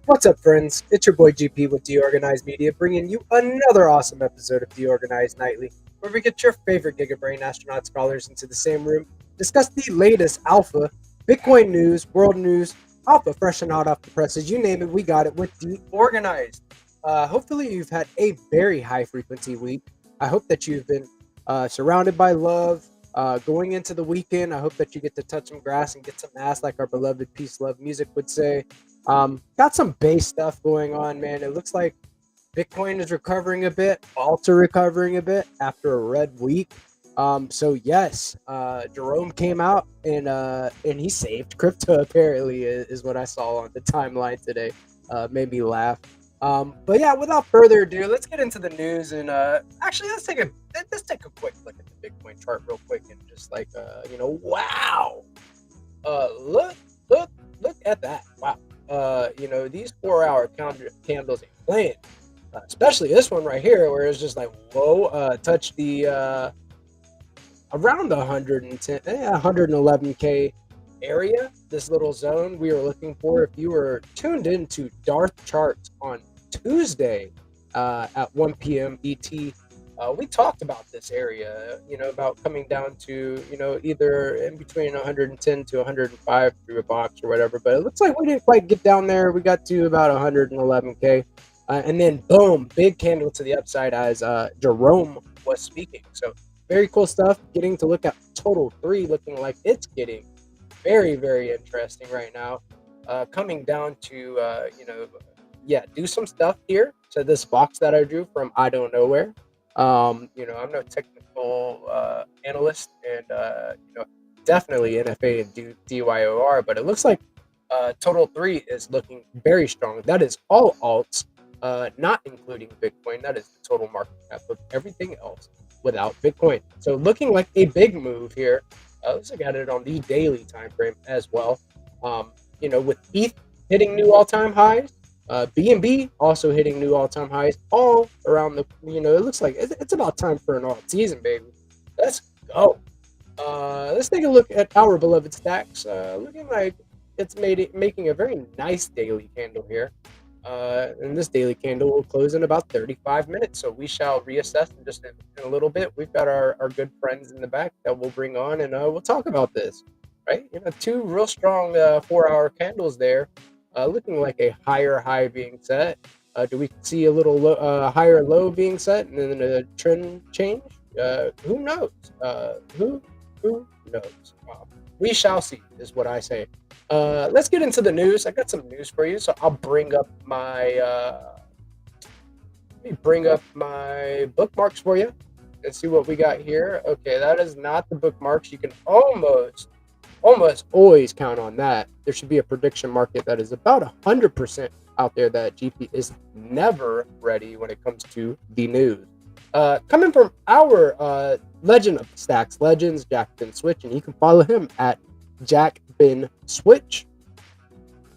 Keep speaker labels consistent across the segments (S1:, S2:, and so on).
S1: What's up, friends? It's your boy GP with DeOrganized Media, bringing you another awesome episode of DeOrganized Nightly, where we get your favorite Giga Brain Astronaut Scholars into the same room, discuss the latest alpha, Bitcoin news, world news, alpha fresh and hot off the presses, you name it, we got it with DeOrganized. Hopefully, you've had a very high frequency week. I hope that you've been surrounded by love. Going into the weekend, I hope that you get to touch some grass and get some ass, like our beloved Peace Love Music would say. Got some base stuff going on, man. It looks like Bitcoin is recovering a bit, alts are recovering a bit after a red week. So yes, Jerome came out and he saved crypto. Apparently, is what I saw on the timeline today. Made me laugh. But yeah, without further ado, let's get into the news and actually let's take a quick look at the Bitcoin chart real quick and just like wow, look at that, wow. These 4-hour candles ain't playing, especially this one right here, where it's just like, whoa, touch the around the 110, 111K area, this little zone we were looking for. If you were tuned into Darth Charts on Tuesday at 1 p.m. ET, we talked about this area, about coming down to, either in between 110 to 105 through a box or whatever. But it looks like we didn't quite get down there. We got to about 111K. And then, boom, big candle to the upside as Jerome was speaking. So very cool stuff. Getting to look at Total 3 looking like it's getting very, very interesting right now. Coming down to, do some stuff here. So this box that I drew from I don't know where. I'm no technical analyst and, definitely NFA and DYOR, but it looks like Total 3 is looking very strong. That is all alts, not including Bitcoin. That is the total market cap of everything else without Bitcoin. So looking like a big move here. Let's look at it on the daily time frame as well. With ETH hitting new all-time highs, BNB also hitting new all-time highs all around the, it looks like it's about time for an alt season, baby. Let's go. Let's take a look at our beloved stacks. Looking like it's making a very nice daily candle here. And this daily candle will close in about 35 minutes. So we shall reassess in just in a little bit. We've got our good friends in the back that we'll bring on and we'll talk about this, right? Two real strong 4-hour candles there. Looking like a higher high being set. Do we see a little higher low being set and then a trend change? Who knows? Who knows? We shall see, is what I say. Let's get into the news. I got some news for you, so I'll bring up my bookmarks for you and see what we got here. Okay, that is not the bookmarks. You can almost always count on that. There should be a prediction market that is about 100% out there that GP is never ready when it comes to the news. Coming from our legend of stacks legends, Jack Bin Switch, and you can follow him at Jack Bin Switch.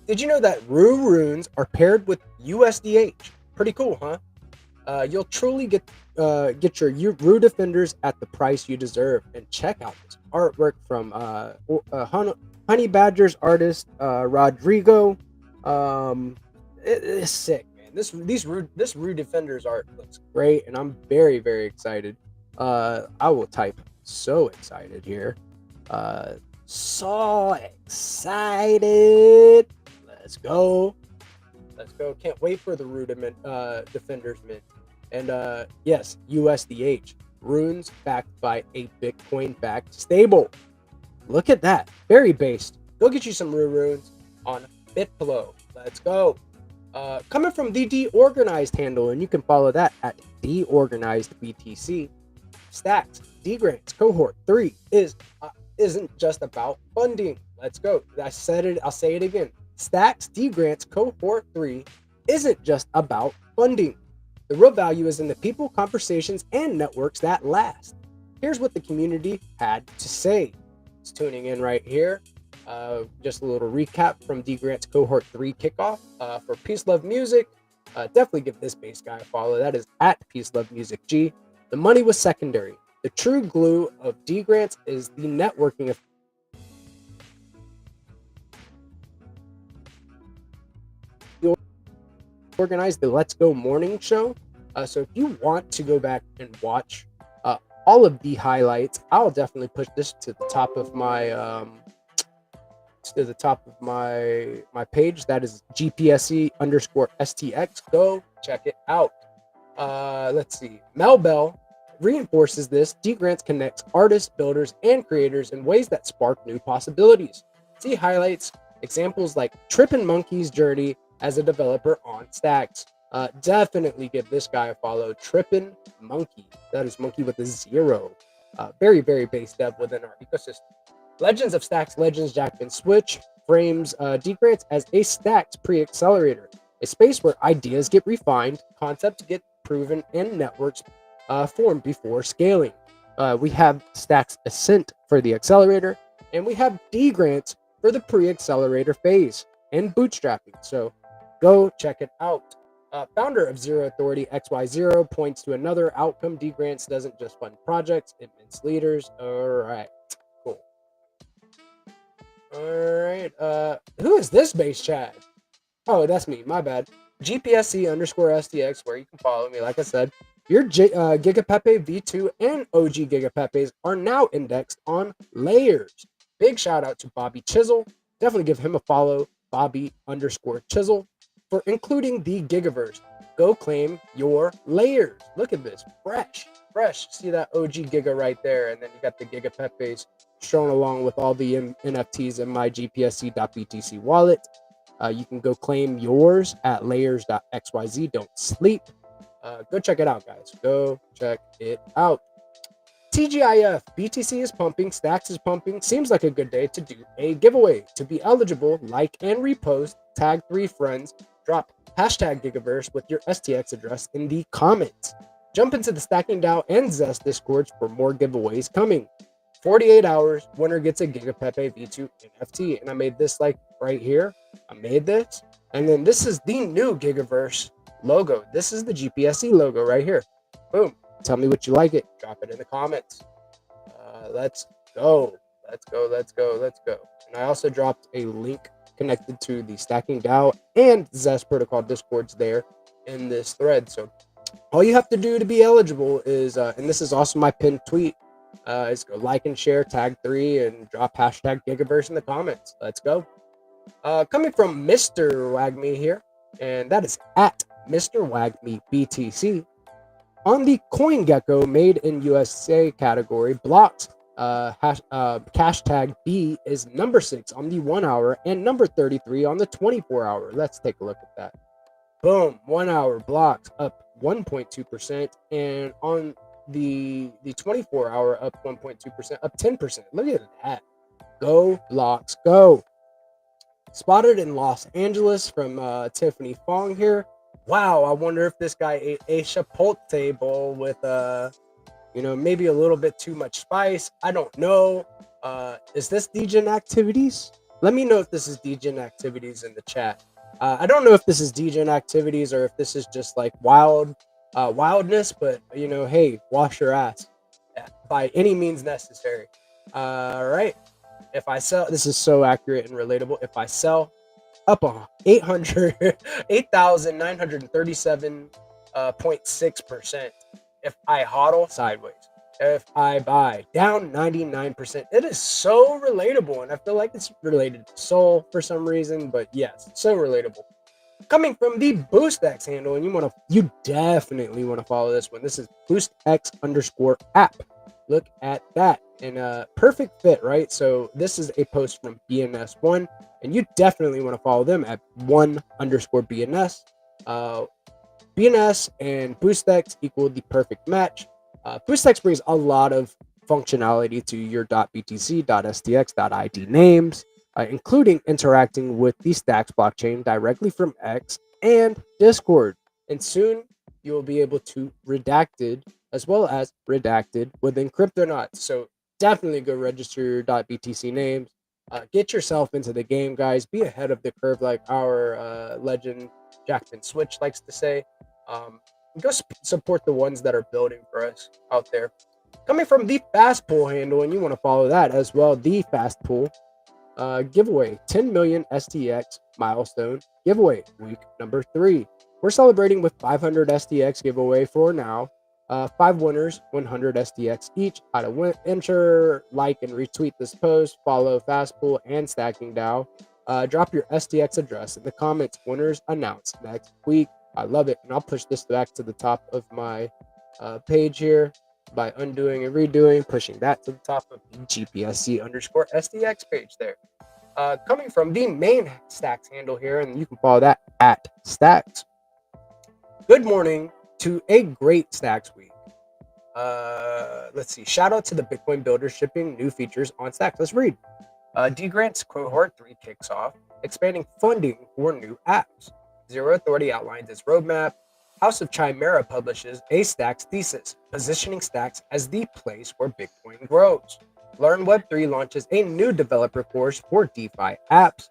S1: Did you know that Rue runes are paired with USDH? Pretty cool, huh? You'll truly get your Rue defenders at the price you deserve. And check out this artwork from Honey Badger's artist Rodrigo. It's sick, man. This Rue defenders art looks great, and I'm very, very excited. I will type so excited here. So excited. Let's go. Can't wait for the Rudiment Defenders mint. And yes, USDH. Runes backed by a Bitcoin backed stable. Look at that. Very based. Go get you some runes on BitFlow. Let's go. Coming from the DeOrganized handle, and you can follow that at DeOrganized BTC. Stacks, D-Grants, Cohort 3 isn't just about funding. Let's go. I said it. I'll say it again. Stacks, D-Grants, Cohort 3 isn't just about funding. The real value is in the people, conversations, and networks that last. Here's what the community had to say. It's tuning in right here. Just a little recap from D-Grant's Cohort 3 kickoff. For Peace Love Music, definitely give this bass guy a follow. That is at Peace Love Music G. The money was secondary. The true glue of D-Grants is the networking of DeOrganized, the Let's Go morning show. So if you want to go back and watch all of the highlights, I'll definitely push this to the top of my page. That is GPSE_STX. Go check it out. Let's see. Mel Bell reinforces this. D Grants connects artists, builders, and creators in ways that spark new possibilities. See highlights, examples like Trippin' Monkey's journey as a developer on Stacks. Definitely give this guy a follow. Trippin' Monkey. That is monkey with a 0. Very, very base dev within our ecosystem. Legends of Stacks Legends Jack and Switch frames D Grants as a Stacks pre-accelerator, a space where ideas get refined, concepts get proven, and networks formed before scaling. We have Stacks Ascent for the accelerator, and we have D Grants for the pre-accelerator phase and bootstrapping. So go check it out. Founder of Zero Authority XY0 points to another outcome. D Grants doesn't just fund projects, it mints leaders. All right, cool. All right, who is this base chat? Oh, that's me. My bad. GPSC_STX, where you can follow me. Like I said, your Giga Pepe V2 and OG Giga Pepes are now indexed on layers. Big shout out to Bobby Chisel. Definitely give him a follow, Bobby_Chisel, for including the Gigaverse. Go claim your layers. Look at this. Fresh. See that OG Giga right there. And then you got the Giga Pepes shown along with all the NFTs in my GPSC.BTC wallet. You can go claim yours at layers.xyz. Don't sleep. Go check it out, guys. Go check it out. TGIF, BTC is pumping, Stacks is pumping. Seems like a good day to do a giveaway. To be eligible, like and repost, tag 3 friends, drop hashtag Gigaverse with your STX address in the comments. Jump into the Stacking DAO and Zest Discords for more giveaways coming. 48 hours, winner gets a Giga Pepe V2 NFT. And I made this like right here. I made this. And then this is the new Gigaverse logo. This is the GPSC logo right here. Boom. Tell me what you like it. Drop it in the comments. Let's go. And I also dropped a link connected to the Stacking DAO and Zest Protocol Discords there in this thread. So all you have to do to be eligible is, and this is also my pinned tweet, is go like and share, tag 3, and drop hashtag Gigaverse in the comments. Let's go. Coming from Mr. Wagme here, and that is at Mr. Wagme BTC. On the CoinGecko Made in USA category, blocks cash tag B is number 6 on the 1 hour and number 33 on the 24 hour. Let's take a look at that. Boom, 1 hour blocks up 1.2%, and on the 24 hour up 1.2%, up 10%. Look at that. Go blocks, go. Spotted in Los Angeles from Tiffany Fong here. Wow, I wonder if this guy ate a Chipotle bowl with maybe a little bit too much spice. I don't know. Is this DGen Activities? Let me know if this is DGen Activities in the chat. I don't know if this is DGen Activities or if this is just like wildness, but hey, wash your ass by any means necessary. All right. If I sell, this is so accurate and relatable. If I sell up on 8,937.6%. If I hodl sideways, if I buy down 99%, it is so relatable, and I feel like it's related to Soul for some reason, but yes, so relatable. Coming from the BoostX handle, and you definitely want to follow this one. This is BoostX_app. Look at that, and perfect fit, right? So this is a post from BNS1. And you definitely want to follow them at @1_BNS. BNS and BoostX equal the perfect match. BoostX brings a lot of functionality to your .btc, .stx, .id names, including interacting with the Stacks blockchain directly from X and Discord. And soon you will be able to redacted as well as redacted within Cryptonauts. So definitely go register your .btc names. Get yourself into the game, guys. Be ahead of the curve, like our legend Jackman Switch likes to say. Go support the ones that are building for us out there. Coming from the Fast Pool handle, and you want to follow that as well. The Fast Pool giveaway, 10 million STX milestone giveaway, week number 3. We're celebrating with 500 SDX giveaway for now. 5 winners, 100 SDX each. How to win? Enter, like, and retweet this post. Follow Fastpool and Stacking DAO. Drop your SDX address in the comments. Winners announced next week. I love it. And I'll push this back to the top of my page here by undoing and redoing, pushing that to the top of the GPSC_SDX page there. Coming from the main Stacks handle here, and you can follow that at Stacks. Good morning to a great Stacks week. Let's see. Shout out to the Bitcoin builders shipping new features on Stacks. Let's read. D-Grant's Cohort 3 kicks off, expanding funding for new apps. Zero Authority outlines its roadmap. House of Chimera publishes a Stacks thesis, positioning Stacks as the place where Bitcoin grows. Learn Web3 launches a new developer course for DeFi apps.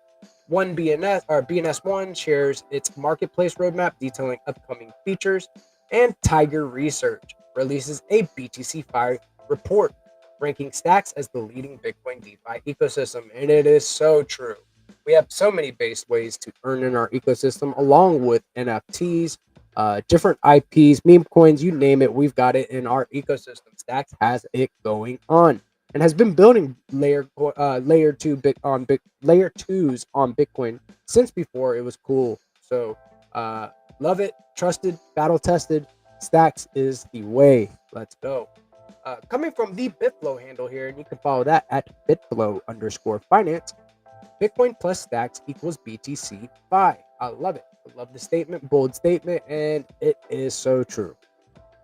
S1: BNS1 shares its marketplace roadmap detailing upcoming features. And Tiger Research releases a BTC5 report ranking Stacks as the leading Bitcoin DeFi ecosystem. And it is so true. We have so many base ways to earn in our ecosystem, along with NFTs, different IPs, meme coins, you name it. We've got it in our ecosystem. Stacks has it going on and has been building layer twos on Bitcoin since before it was cool. So love it, trusted, battle tested. Stacks is the way. Let's go. Coming from the Bitflow handle here, and you can follow that at Bitflow_finance. Bitcoin plus Stacks equals BTC Fi. I love it. I love the statement, bold statement, and it is so true.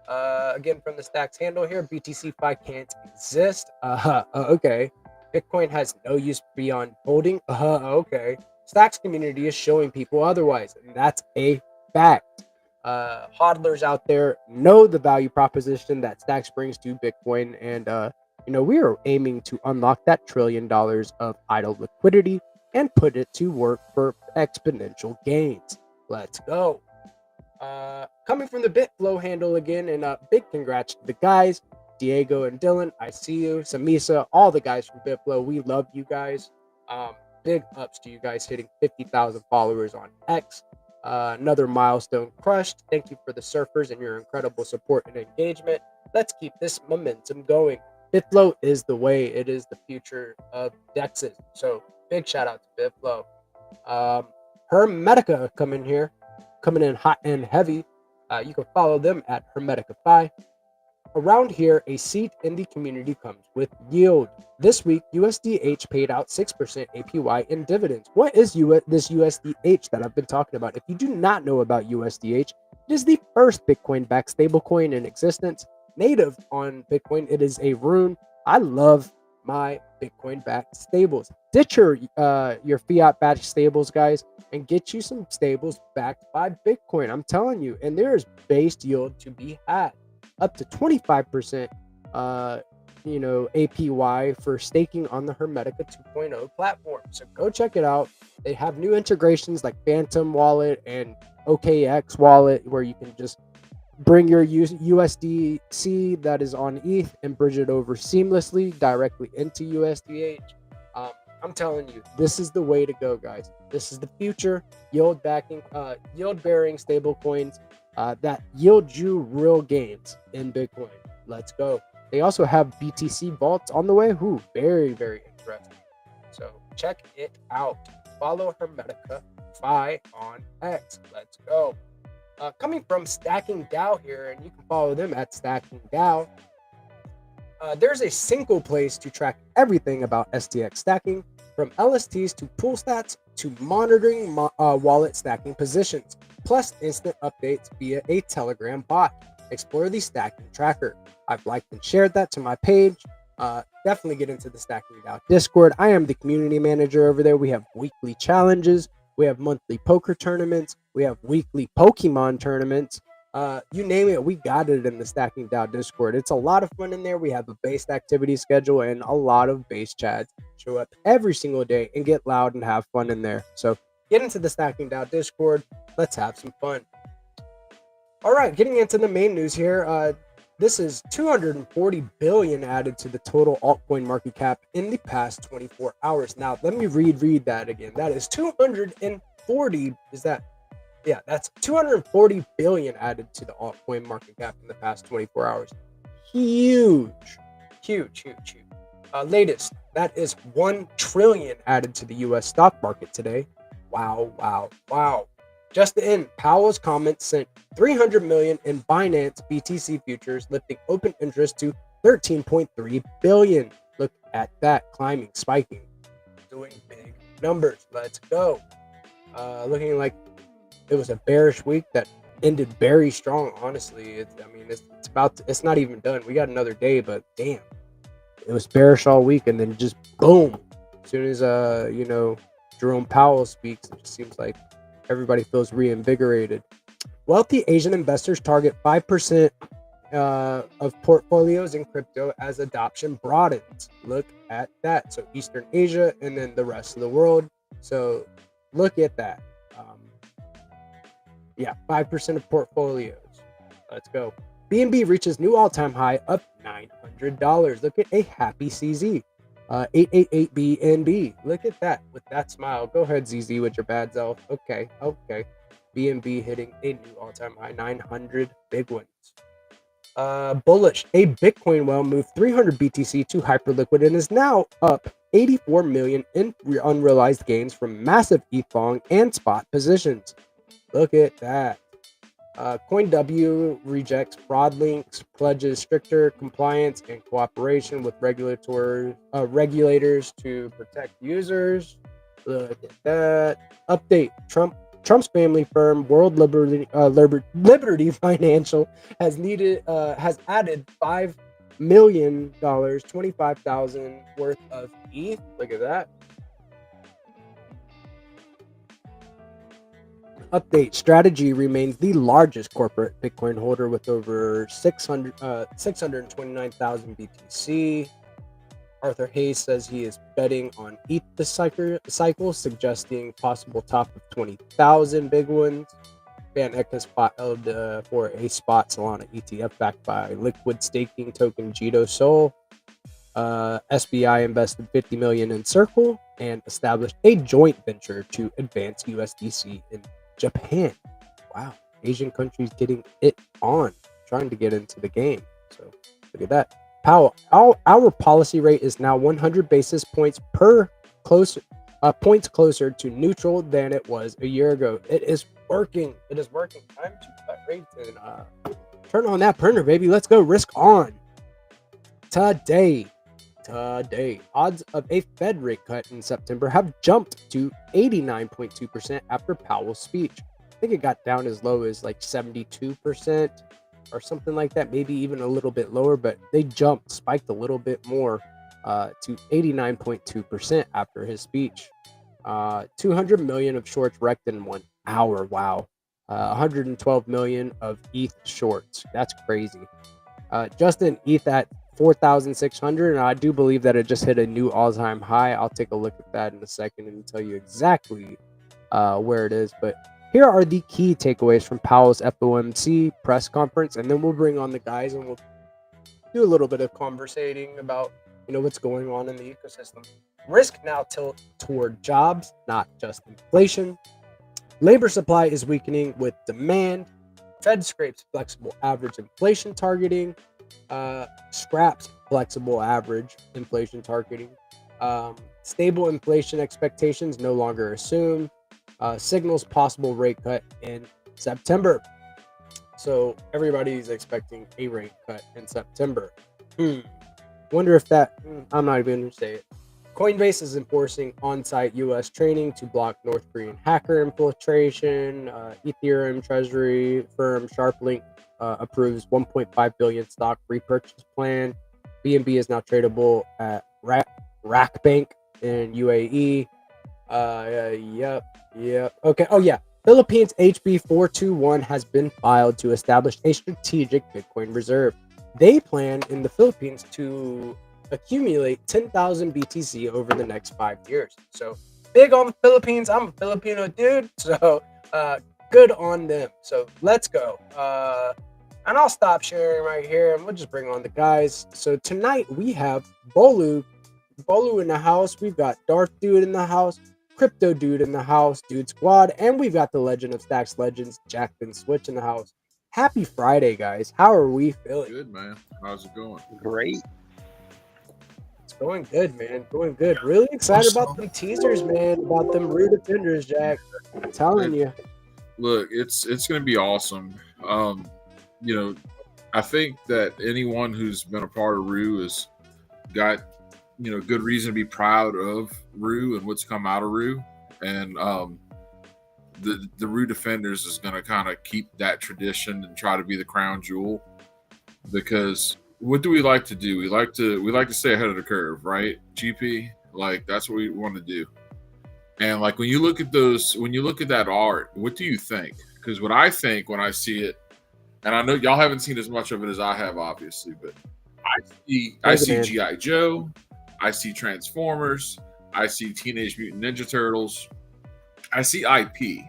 S1: Again, from the Stacks handle here, BTC Fi can't exist. Okay. Bitcoin has no use beyond holding. Okay. Stacks community is showing people otherwise, and that's a fact. Hodlers out there know the value proposition that Stacks brings to Bitcoin, and we are aiming to unlock that $1 trillion of idle liquidity and put it to work for exponential gains. Let's go. Coming from the Bitflow handle again, and big congrats to the guys, Diego and Dylan. I see you, Samisa, all the guys from Bitflow. We love you guys. Big ups to you guys hitting 50,000 followers on X. Another milestone crushed. Thank you for the surfers and your incredible support and engagement. Let's keep this momentum going. Bitflow is the way. It is the future of DEXs. So big shout out to Bitflow. Hermetica coming in hot and heavy. You can follow them at Hermetica5. Around here, a seat in the community comes with yield. This week, USDH paid out 6% APY in dividends. What is this USDH that I've been talking about? If you do not know about USDH, it is the first Bitcoin-backed stablecoin in existence. Native on Bitcoin, it is a rune. I love my Bitcoin-backed stables. Ditch your fiat-backed stables, guys, and get you some stables backed by Bitcoin. I'm telling you, and there is base yield to be had. Up to 25% APY for staking on the Hermetica 2.0 platform. So go check it out. They have new integrations like Phantom Wallet and OKX Wallet, where you can just bring your USDC that is on ETH and bridge it over seamlessly directly into USDH. I'm telling you, this is the way to go, guys. This is the future. Yield-bearing stablecoins that yield you real gains in Bitcoin. Let's go. They also have BTC vaults on the way. Very, very interesting. So check it out. Follow Hermetica Fi on X. Let's go. Coming from Stacking DAO here, and you can follow them at Stacking DAO. There's a single place to track everything about STX stacking, from LSTs to pool stats to monitoring wallet stacking positions, plus instant updates via a Telegram bot. Explore the stacking tracker. I've liked and shared that to my page. Definitely get into the Stacking DAO Discord. I am the community manager over there. We have weekly challenges. We have monthly poker tournaments. We have weekly Pokemon tournaments. You name it, we got it in the Stacking DAO Discord. It's a lot of fun in there. We have a based activity schedule and a lot of base chats. Show up every single day and get loud and have fun in there. So get into the Stacking DAO Discord. Let's have some fun. All right, getting into the main news here. This is 240 billion added to the total altcoin market cap in the past 24 hours. Now, let me read that again. That is 240. Is that Yeah, that's 240 billion added to the altcoin market cap in the past 24 hours. Huge, huge, huge, huge. Latest, that is 1 trillion added to the US stock market today. Wow, wow, wow. Just in, Powell's comments sent 300 million in Binance BTC futures, lifting open interest to 13.3 billion. Look at that, climbing, spiking, doing big numbers. Let's go. Looking like it was a bearish week that ended very strong. Honestly, it's not even done. We got another day, but damn, it was bearish all week, and then just boom. As soon as Jerome Powell speaks, it just seems like everybody feels reinvigorated. Wealthy Asian investors target 5% of portfolios in crypto as adoption broadens. Look at that. So Eastern Asia and then the rest of the world. So look at that. 5% of portfolios. Let's go. BNB reaches new all-time high, up $900. Look at a happy CZ. 888 BNB. Look at that with that smile. Go ahead, ZZ, with your bad self. Okay. BNB hitting a new all-time high, 900 big ones. Bullish. A Bitcoin whale moved 300 BTC to hyperliquid and is now up 84 million in unrealized gains from massive ETH long and spot positions. Look at that. CoinW rejects fraud links, pledges stricter compliance and cooperation with regulators to protect users. Look at that. Update. Trump's family firm World Liberty Financial has added $5 million, 25,000 worth of ETH. Look at that. Update. Strategy remains the largest corporate Bitcoin holder with over 629,000 BTC. Arthur Hayes says he is betting on ETH this cycle, suggesting possible top of 20,000 big ones. Van Eck has filed for a spot Solana ETF backed by liquid staking token Jito Sol. SBI invested 50 million in Circle and established a joint venture to advance USDC in Japan. Wow, Asian countries getting it on, trying to get into the game. So look at that. Powell, our policy rate is now 100 basis points points closer to neutral than it was a year ago. It is working. Time to cut rates and turn on that printer, baby. Let's go. Risk on. Today, odds of a Fed rate cut in September have jumped to 89.2% after Powell's speech. I think it got down as low as like 72% or something like that, maybe even a little bit lower, but they spiked a little bit more to 89.2% after his speech. 200 million of shorts wrecked in 1 hour. Wow. 112 million of ETH shorts. That's crazy. Justin, ETH at 4,600, and I do believe that it just hit a new all-time high. I'll take a look at that in a second and tell you exactly where it is. But here are the key takeaways from Powell's FOMC press conference, and then we'll bring on the guys and we'll do a little bit of conversating about what's going on in the ecosystem. Risk now tilt toward jobs, not just inflation. Labor supply is weakening with demand. Fed scrapes flexible average inflation targeting. Scraps flexible average inflation targeting. Stable inflation expectations no longer assumed. Signals possible rate cut in September. So everybody's expecting a rate cut in September. Wonder if that, I'm not even going to say it. Coinbase is enforcing on-site U.S. training to block North Korean hacker infiltration. Ethereum treasury firm SharpLink approves 1.5 billion stock repurchase plan. BNB is now tradable at Rackbank in UAE. Yep. Okay. Oh yeah. Philippines HB 421 has been filed to establish a strategic Bitcoin reserve. They plan in the Philippines to accumulate 10,000 BTC over the next 5 years. So big on the Philippines. I'm a Filipino dude, so good on them. So let's go. And I'll stop sharing right here, and we'll just bring on the guys. So tonight we have Bolu in the house. We've got Darth Dude in the house. Crypto Dude in the house, Dude Squad, and we've got the Legend of Stacks Legends, Jack Bin Switch in the house. Happy Friday, guys. How are we feeling?
S2: Good, man. How's it going?
S3: Great.
S1: It's going good, man. Going good. Really excited about them teasers, man. About them Rue Defenders, Jack. I'm telling you.
S2: Look, it's going to be awesome. I think that anyone who's been a part of Rue has got, good reason to be proud of Rue and what's come out of Rue. And the Rue Defenders is going to kind of keep that tradition and try to be the crown jewel, because what do we like to do? We like to stay ahead of the curve, right? GP, like that's what we want to do. And like when you look at that art, what do you think? Because what I think when I see it, and I know y'all haven't seen as much of it as I have, obviously, but I see G.I. Joe, I see Transformers, I see Teenage Mutant Ninja Turtles, I see IP,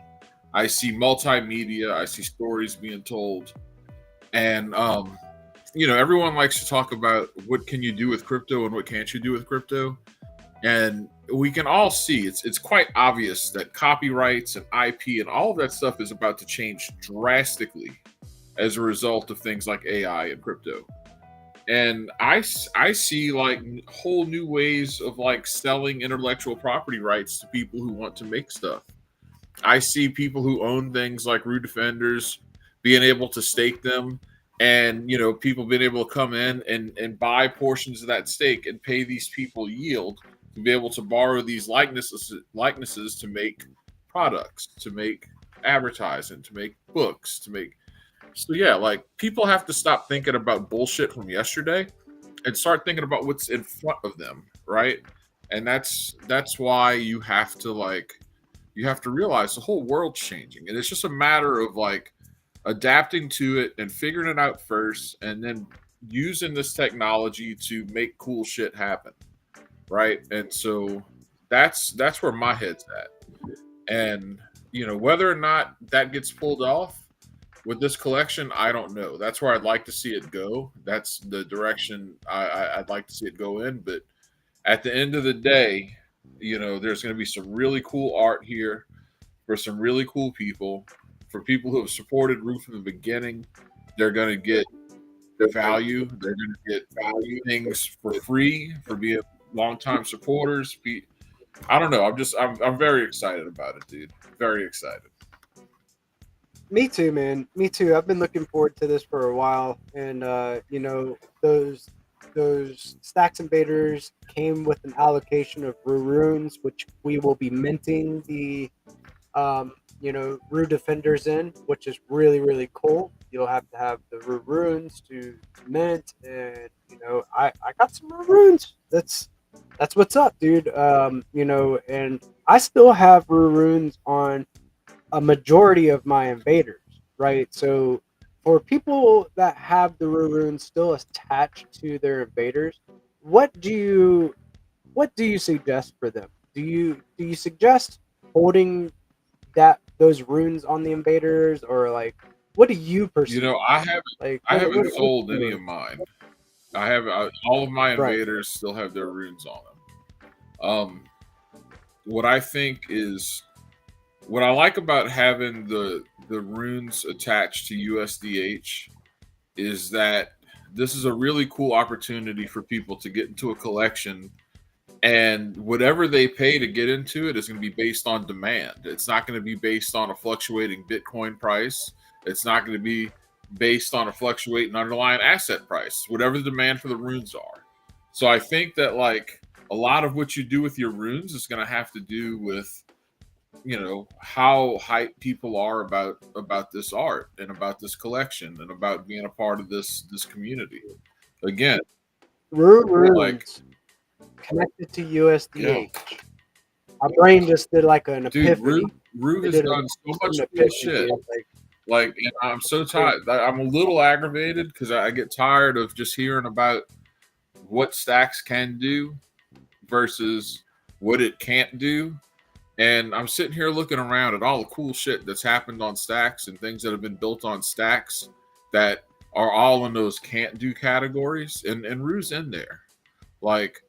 S2: I see multimedia, I see stories being told, and everyone likes to talk about what can you do with crypto and what can't you do with crypto. And we can all see it's quite obvious that copyrights and IP and all of that stuff is about to change drastically as a result of things like AI and crypto. And I see like whole new ways of like selling intellectual property rights to people who want to make stuff. I see people who own things like Rue Defenders being able to stake them, and people being able to come in and buy portions of that stake and pay these people yield to be able to borrow these likenesses to make products, to make advertising, to make books, to make. So yeah, like people have to stop thinking about bullshit from yesterday and start thinking about what's in front of them, right? And that's why you have to realize the whole world's changing, and it's just a matter of like adapting to it and figuring it out first, and then using this technology to make cool shit happen, right? And so that's where my head's at. And whether or not that gets pulled off with this collection, I don't know. That's where I'd like to see it go. That's the direction I'd like to see it go in. But at the end of the day, there's going to be some really cool art here for some really cool people. For people who have supported Rue from the beginning, they're going to get value. They're going to get value things for free for being longtime supporters. I don't know. I'm very excited about it, dude. Very excited.
S1: Me too, man. Me too. I've been looking forward to this for a while, and those Stacks Invaders came with an allocation of Rue runes, which we will be minting the Rue Defenders in, which is really, really cool. You'll have to have the Rue runes to mint, and I got some Rue runes. That's what's up, dude. And I still have Rue runes on a majority of my invaders, right? So for people that have the Rue runes still attached to their invaders, what do you suggest for them? Do you suggest holding those runes on the invaders, or like what do you personally?
S2: I haven't sold any of mine. I have all of my invaders still have their runes on them. What I think is what I like about having the runes attached to USDH is that this is a really cool opportunity for people to get into a collection, and whatever they pay to get into it is going to be based on demand. It's not going to be based on a fluctuating Bitcoin price. It's not going to be based on a fluctuating underlying asset price, whatever the demand for the runes are. So I think that like a lot of what you do with your runes is going to have to do with how hyped people are about this art and about this collection and about being a part of this community. Again,
S1: runes connected to USDH. My brain just did like an epiphany.
S2: Rue has done so much cool shit. Like, and I'm so tired. I'm a little aggravated because I get tired of just hearing about what Stacks can do versus what it can't do. And I'm sitting here looking around at all the cool shit that's happened on Stacks and things that have been built on Stacks that are all in those can't do categories. And Rue's in there. Like,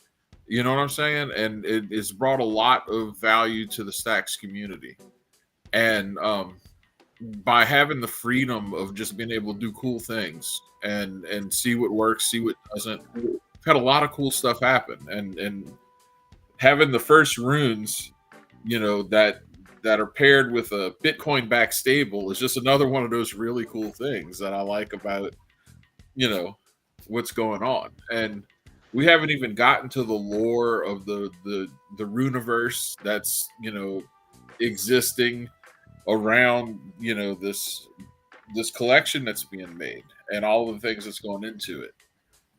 S2: You know what I'm saying? And it's brought a lot of value to the Stacks community. And by having the freedom of just being able to do cool things and see what works, see what doesn't, we've had a lot of cool stuff happen. And having the first runes, that are paired with a Bitcoin backed stable is just another one of those really cool things that I like about what's going on. And we haven't even gotten to the lore of the Runiverse that's existing around this collection that's being made and all the things that's going into it.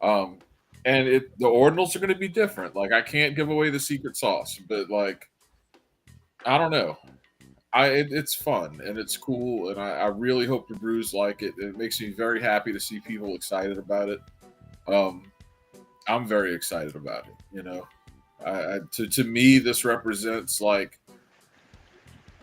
S2: And the ordinals are going to be different. Like, I can't give away the secret sauce, but like, I don't know. It's fun and it's cool, and I really hope the brews like it. It makes me very happy to see people excited about it. I'm very excited about it. To me, this represents, like,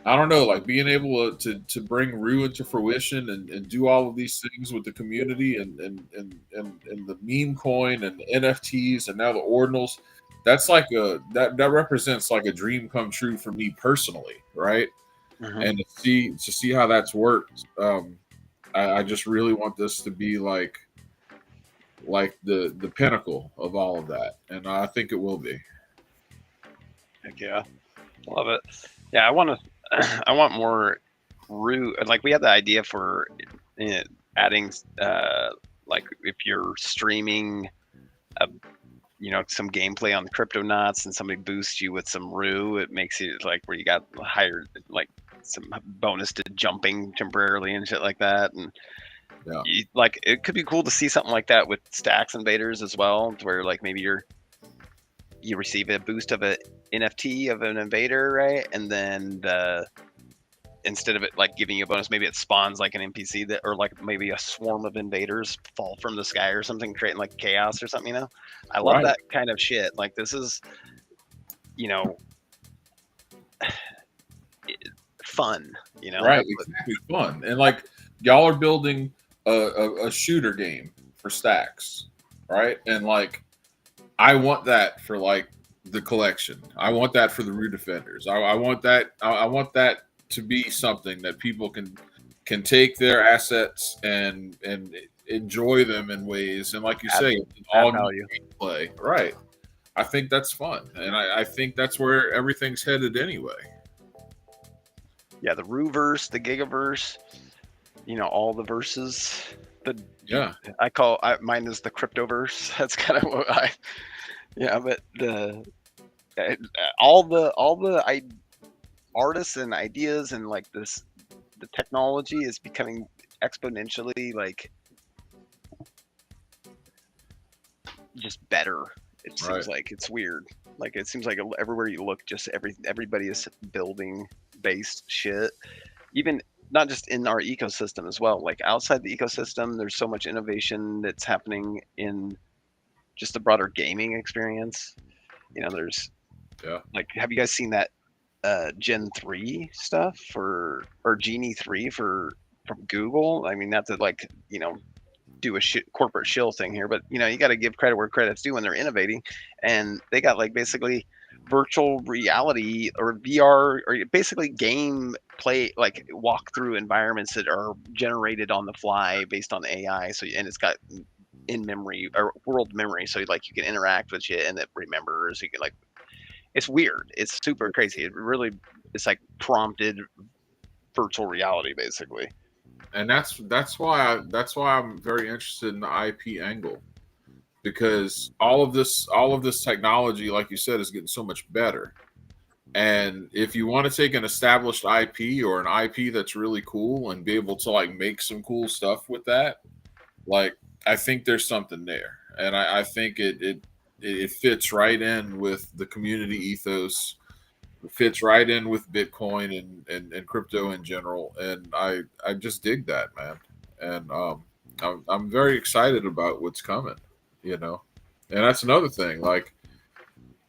S2: I don't know, like being able to bring Rue into fruition and do all of these things with the community and the meme coin and NFTs and now the ordinals. That's like that represents like a dream come true for me personally, right?
S3: Mm-hmm.
S2: And to see how that's worked, I just really want this to be like the pinnacle of all of that, and I think it will be.
S3: Heck yeah, love it. Yeah, I want more Rue. Like, we had the idea for adding, like, if you're streaming some gameplay on the Cryptonauts and somebody boosts you with some Rue, it makes it like where you got higher, like, some bonus to jumping temporarily and shit like that. And
S2: Yeah.
S3: Like, it could be cool to see something like that with Stacks invaders as well, to where like maybe you receive a boost of an NFT of an invader, right? And then instead of it like giving you a bonus, maybe it spawns like an NPC or like maybe a swarm of invaders fall from the sky or something, creating like chaos or something. I love that kind of shit. Like, this is fun,
S2: right? Exactly, fun. And like, y'all are building a shooter game for Stacks, right? And like, I want that for like the collection. I want that for the Rue Defenders. I want that. I want that to be something that people can take their assets and enjoy them in ways. And like you say, all new gameplay, right? I think that's fun, and I think that's where everything's headed anyway.
S3: Yeah, the Ruverse, the Gigaverse, all the verses. I call mine is the Cryptoverse. That's kind of what but all the artists and ideas and like the technology is becoming exponentially like just better. It seems like it's weird. Like, it seems like everywhere you look, just everybody is building based shit. Even not just in our ecosystem as well. Like, outside the ecosystem, there's so much innovation that's happening in just the broader gaming experience. There's like, have you guys seen that Gen 3 stuff or Genie 3 from Google? I mean, not to like, do a corporate shill thing here, but you got to give credit where credit's due when they're innovating. And they got like basically virtual reality or VR or basically game play, like walk through environments that are generated on the fly based on AI. So, and it's got in memory or world memory, so like you can interact with shit and it remembers. You can like, it's weird. It's super crazy. It's like prompted virtual reality basically.
S2: And that's why I'm very interested in the IP angle, because all of this technology, like you said, is getting so much better. And if you want to take an established IP or an IP that's really cool and be able to like make some cool stuff with that, like, I think there's something there, and I think it fits right in with the community ethos. It fits right in with Bitcoin and crypto in general, and I just dig that, man. And I'm very excited about what's coming, And that's another thing. Like,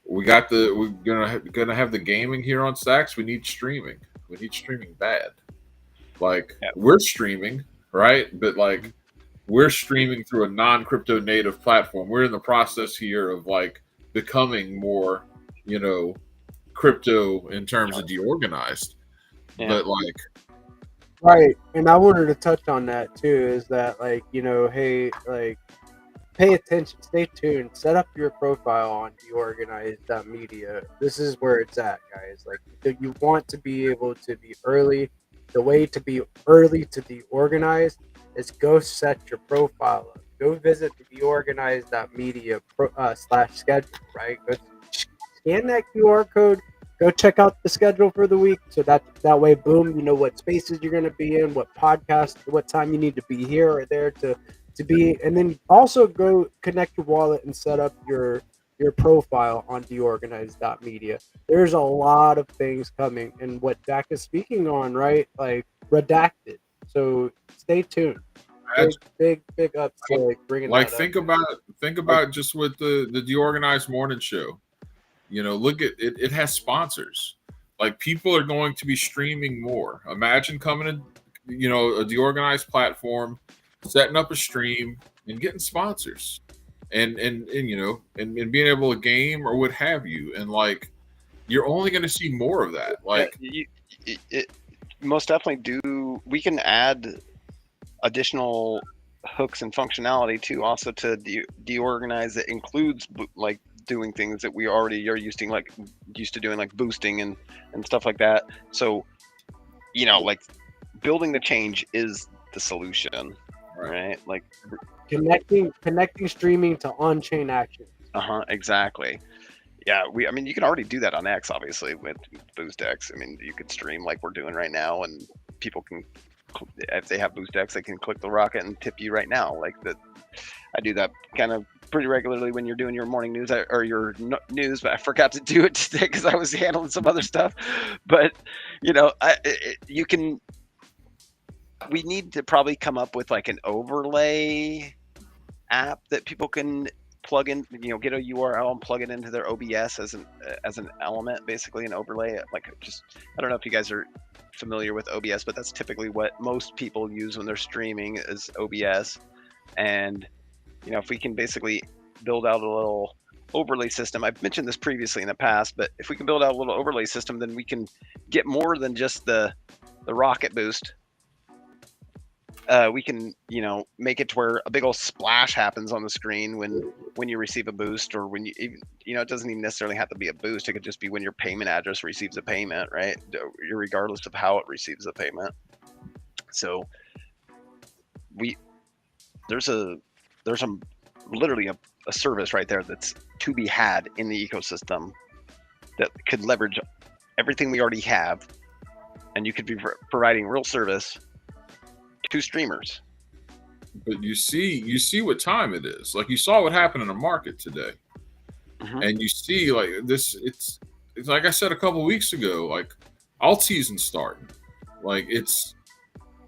S2: we're gonna have the gaming here on Stacks. We need streaming. We need streaming bad. Like, we're streaming, right? But like, we're streaming through a non-crypto native platform. We're in the process here of like becoming more, crypto in terms of deorganized.
S3: Yeah.
S2: But like,
S1: Right, and I wanted to touch on that too. Is that like, hey, like, pay attention, stay tuned, set up your profile on DeOrganized Media. This is where it's at, guys. Like, if you want to be able to be early, the way to be early to DeOrganized is go set your profile up. Go visit the DeOrganized.media / schedule, right? Go scan that QR code. Go check out the schedule for the week, so that way, boom, you know what spaces you're going to be in, what podcast, what time you need to be here or there to be, and then also go connect your wallet and set up your profile on DeOrganized.media. There's a lot of things coming, and what Jack is speaking on, right? Like redacted. So stay tuned. Big ups to like bringing
S2: like
S1: that
S2: think
S1: up.
S2: about just with the DeOrganized morning show. Look at it. It has sponsors. Like, people are going to be streaming more. Imagine coming in, a DeOrganized platform, setting up a stream and getting sponsors, and being able to game or what have you. And like, you're only going to see more of that. Like,
S3: it most definitely do. We can add additional hooks and functionality too, also to DeOrganize that includes like doing things that we already are used to doing, like boosting and stuff like that. So, like, building the change is the solution, right? Like
S1: connecting streaming to on-chain action.
S3: Exactly. Yeah, you can already do that on X, obviously, with BoostX. You could stream like we're doing right now, and people can, if they have BoostX, they can click the rocket and tip you right now. Like that, I do that kind of pretty regularly when you're doing your morning news or your news, but I forgot to do it today because I was handling some other stuff. But we need to probably come up with like an overlay app that people can plug in, get a URL and plug it into their OBS as an element, basically an overlay. Like, I don't know if you guys are familiar with OBS, but that's typically what most people use when they're streaming is OBS. And if we can basically build out a little overlay system, I've mentioned this previously in the past, but if we can build out a little overlay system, then we can get more than just the rocket boost. We can, make it to where a big old splash happens on the screen when you receive a boost, or when it doesn't even necessarily have to be a boost. It could just be when your payment address receives a payment, right? Regardless of how it receives the payment. So there's literally a service right there that's to be had in the ecosystem that could leverage everything we already have, and you could be providing real service to streamers.
S2: But you see what time it is. Like, you saw what happened in the market today. And you see, like, this, it's like I said a couple of weeks ago, like, alt season starting. Like,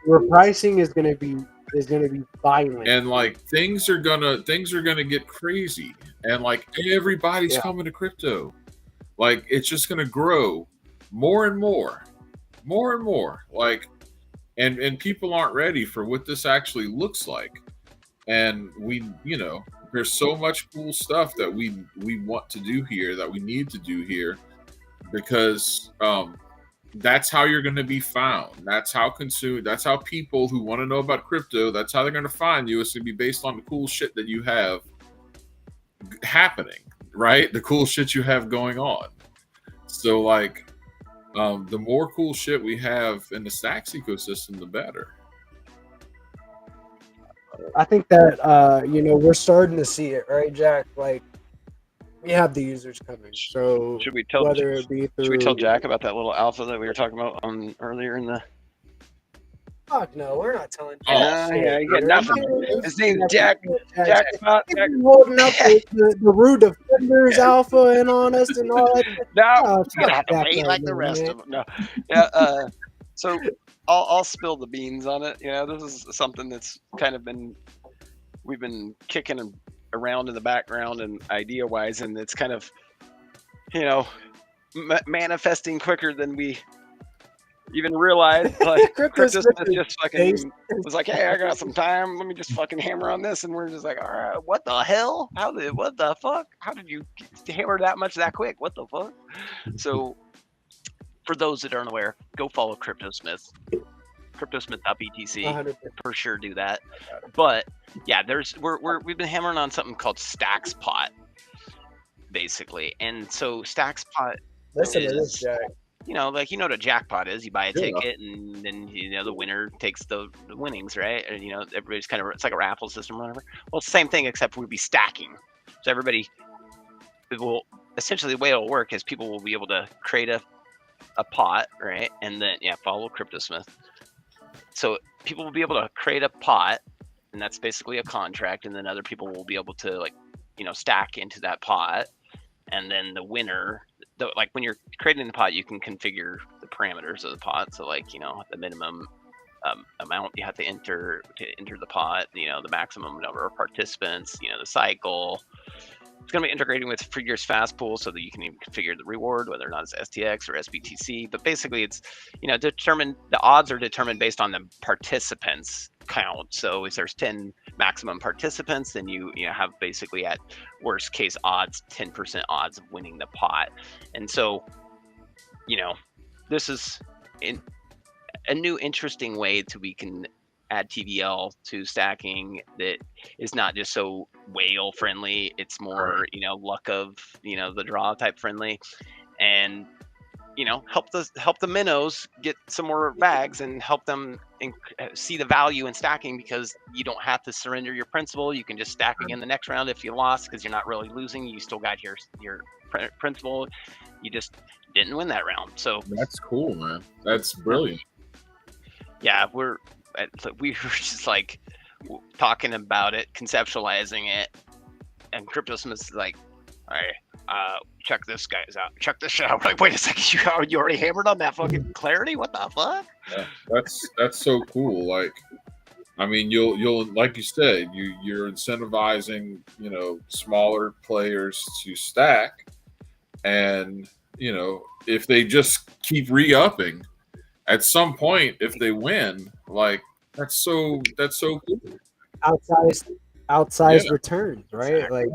S1: Your pricing is gonna be violent.
S2: And like, things are gonna get crazy, and like, everybody's coming to crypto. Like, it's just gonna grow more and more. Like, and people aren't ready for what this actually looks like. And there's so much cool stuff that we want to do here, that we need to do here, because that's how you're going to be found. That's how people who want to know about crypto, that's how they're going to find you. It's going to be based on the cool shit that you have happening, right? The cool shit you have going on. So like, the more cool shit we have in the Stacks ecosystem, the better.
S1: I think that we're starting to see it, right, Jack? Like, we have the users coming. So
S3: should we tell Jack about that little alpha that we were talking about earlier in the?
S1: Fuck no, we're not telling.
S3: You got nothing. His name's Jack. Jack
S1: holding up the Root Defenders alpha in on us and all that.
S3: No, you gotta have to wait like the rest of them. No, yeah. So I'll spill the beans on it. This is something that's kind of we've been kicking around in the background and idea wise, and it's kind of manifesting quicker than we even realized like
S1: Crypto
S3: Smith just fucking
S1: based-
S3: was like, hey, I got some time. Let me just fucking hammer on this, and we're just like, all right, what the hell? What the fuck? How did you hammer that much that quick? What the fuck? So, for those that aren't aware, go follow CryptoSmith. CryptoSmith.btc
S1: 100%.
S3: for sure. Do that. But yeah, we've been hammering on something called Stacks Pot, basically, and so Stacks Pot
S1: Listen to this,
S3: is,
S1: Jack.
S3: like what a jackpot is. You buy a
S2: Yeah.
S3: ticket, and then the winner takes the winnings, right? And everybody's kind of, it's like a raffle system or whatever. Well, it's the same thing, except we'll be stacking. So everybody, it will essentially, the way it'll work is people will be able to create a pot, right? And then follow CryptoSmith. So people will be able to create a pot, and that's basically a contract, and then other people will be able to stack into that pot, and then the winner, like when you're creating the pot, you can configure the parameters of the pot. So the minimum amount you have to enter the pot, the maximum number of participants, the cycle. It's going to be integrating with Figure's Fast Pool so that you can even configure the reward, whether or not it's STX or SBTC. But basically, it's the odds are determined based on the participants count. So if there's 10 maximum participants, then you have basically at worst case odds 10% odds of winning the pot. And so this is a new interesting way we can add TVL to stacking that is not just so whale friendly. It's more luck of the draw type friendly, and help the minnows get some more bags and help them see the value in stacking, because you don't have to surrender your principal. You can just stack again the next round if you lost, because you're not really losing. You still got your principal. You just didn't win that round. So
S2: That's cool, man. That's brilliant.
S3: Yeah, we were just like talking about it, conceptualizing it, and CryptoSmith's like, all right, check this guys out. Check this shit out. We're like, wait a second, you already hammered on that fucking clarity? What the fuck?
S2: Yeah, that's so cool. Like, I mean, you'll like you said, you're incentivizing smaller players to stack, and if they just keep re-upping, at some point, if they win, like that's so cool.
S1: outsized returns, right?
S3: Exactly.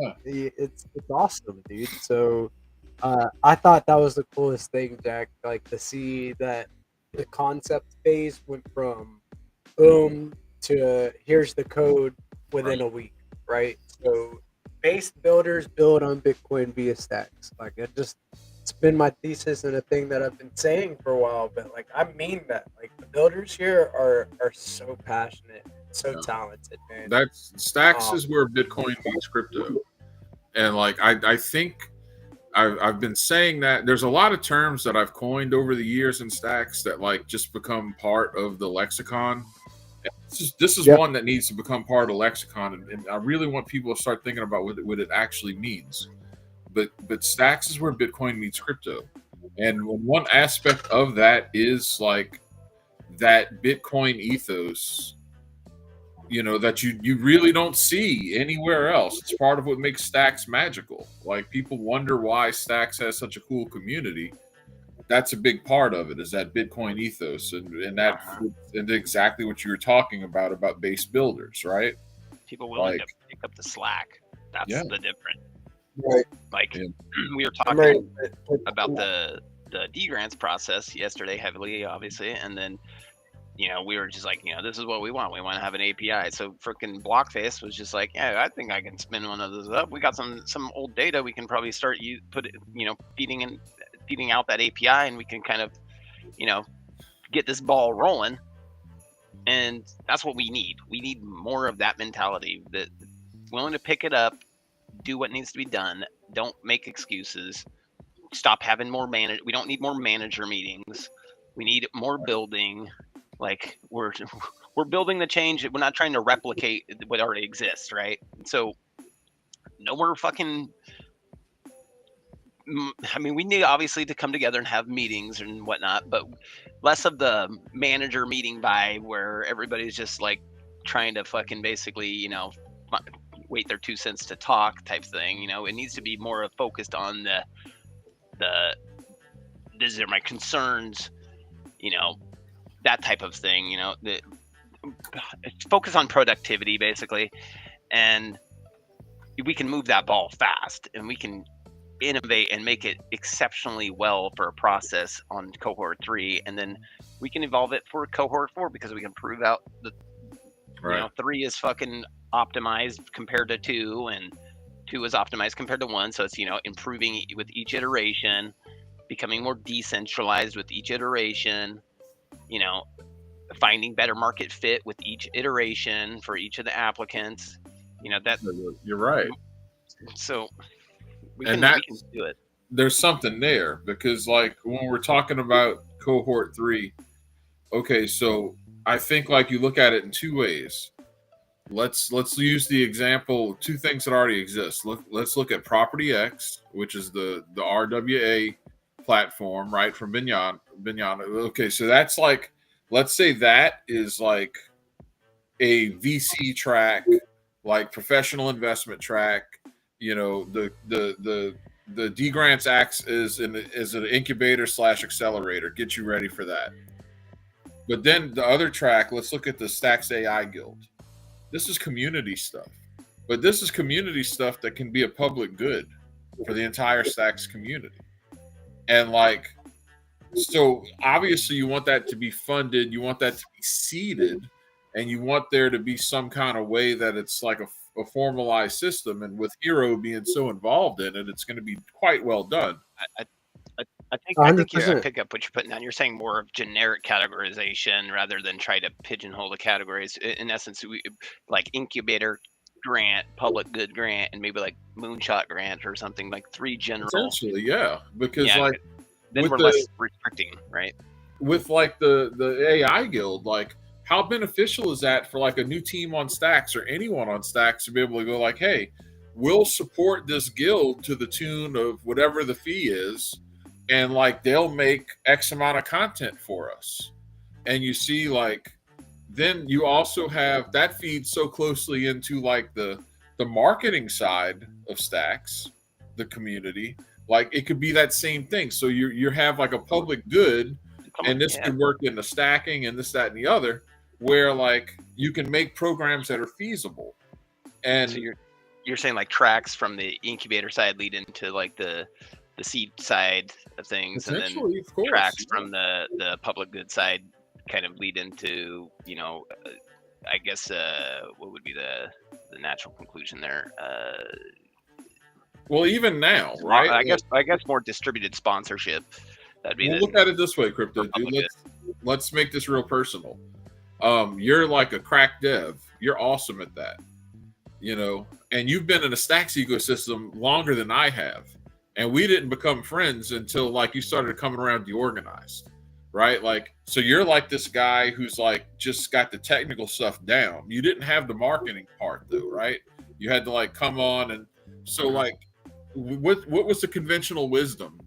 S1: Like it's awesome, dude. So I thought that was the coolest thing, Jack. Like to see that the concept phase went from boom to here's the code within a week, right? So base builders build on Bitcoin via stacks. Like it's been my thesis and a thing that I've been saying for a while, but like I mean that. Like the builders here are so passionate, so talented, man.
S2: That's stacks is where Bitcoin meets crypto. And like I think I've been saying that there's a lot of terms that I've coined over the years in stacks that like just become part of the lexicon. This is one that needs to become part of the lexicon, and I really want people to start thinking about what it actually means. But stacks is where Bitcoin meets crypto, and one aspect of that is like that Bitcoin ethos, that you really don't see anywhere else. It's part of what makes stacks magical. Like people wonder why stacks has such a cool community. That's a big part of it, is that Bitcoin ethos, and exactly what you were talking about base builders, right?
S3: People willing to pick up the slack. That's the difference.
S1: Right.
S3: Like we were talking about the D-grants process yesterday heavily, obviously, and then we were just like, this is what we want. We want to have an API. So freaking Blockface was just like, yeah, I think I can spin one of those up. We got some old data. We can probably start feeding out that API, and we can kind of get this ball rolling. And that's what we need. We need more of that mentality, that willing to pick it up, do what needs to be done. Don't make excuses. Stop having more we don't need more manager meetings. We need more building. Like we're building the change. We're not trying to replicate what already exists, right? So no more fucking. I mean, we need obviously to come together and have meetings and whatnot, but less of the manager meeting by where everybody's just like trying to fucking basically, wait their 2 cents to talk type thing. It needs to be more focused on the these are my concerns. that type of thing. Focus on productivity basically, and we can move that ball fast, and we can innovate and make it exceptionally well for a process on cohort 3, and then we can evolve it for cohort 4 because we can prove out the 3 is fucking optimized compared to 2, and 2 is optimized compared to 1. So it's improving with each iteration, becoming more decentralized with each iteration, finding better market fit with each iteration for each of the applicants. That
S2: you're right.
S3: So we
S2: and
S3: can do it.
S2: There's something there, because like when we're talking about cohort 3, okay, so I think like you look at it in 2 ways. Let's use the example, 2 things that already exist. Let's look at Property X, which is the RWA platform, right, from Binyana. Okay, so that's like, let's say that is like a VC track, like professional investment track. The D Grants acts is an incubator / accelerator, get you ready for that. But then the other track, let's look at the Stacks AI Guild. This is community stuff, but this is community stuff that can be a public good for the entire Stacks community. And like, so obviously you want that to be funded, you want that to be seeded, and you want there to be some kind of way that it's like a formalized system. And with Hero being so involved in it, it's going to be quite well done.
S3: I think I pick up what you're putting down. You're saying more of generic categorization rather than try to pigeonhole the categories. In essence, like incubator grant, public good grant, and maybe like moonshot grant or something, like 3 general.
S2: Essentially, yeah, because like
S3: then we're less restricting, right?
S2: With like the AI Guild, like how beneficial is that for like a new team on Stacks or anyone on Stacks to be able to go like, hey, we'll support this guild to the tune of whatever the fee is, and like they'll make X amount of content for us. And you see, like, then you also have that feeds so closely into like the marketing side of Stacks, the community. Like it could be that same thing. So you have like a public good, and this could work in the stacking and this, that, and the other, where like you can make programs that are feasible. And
S3: so you're saying like tracks from the incubator side lead into like the seed side of things, and then tracks from the public good side kind of lead into, I guess what would be the natural conclusion there?
S2: Well, even now, right?
S3: I guess more distributed sponsorship. That'd be.
S2: Look at it this way, Crypto dude. Let's make this real personal. You're like a crack dev. You're awesome at that, and you've been in a Stacks ecosystem longer than I have. And we didn't become friends until like you started coming around DeOrganized, right? Like, so you're like this guy who's like just got the technical stuff down. You didn't have the marketing part though, right? You had to like come on, and so like, what was the conventional wisdom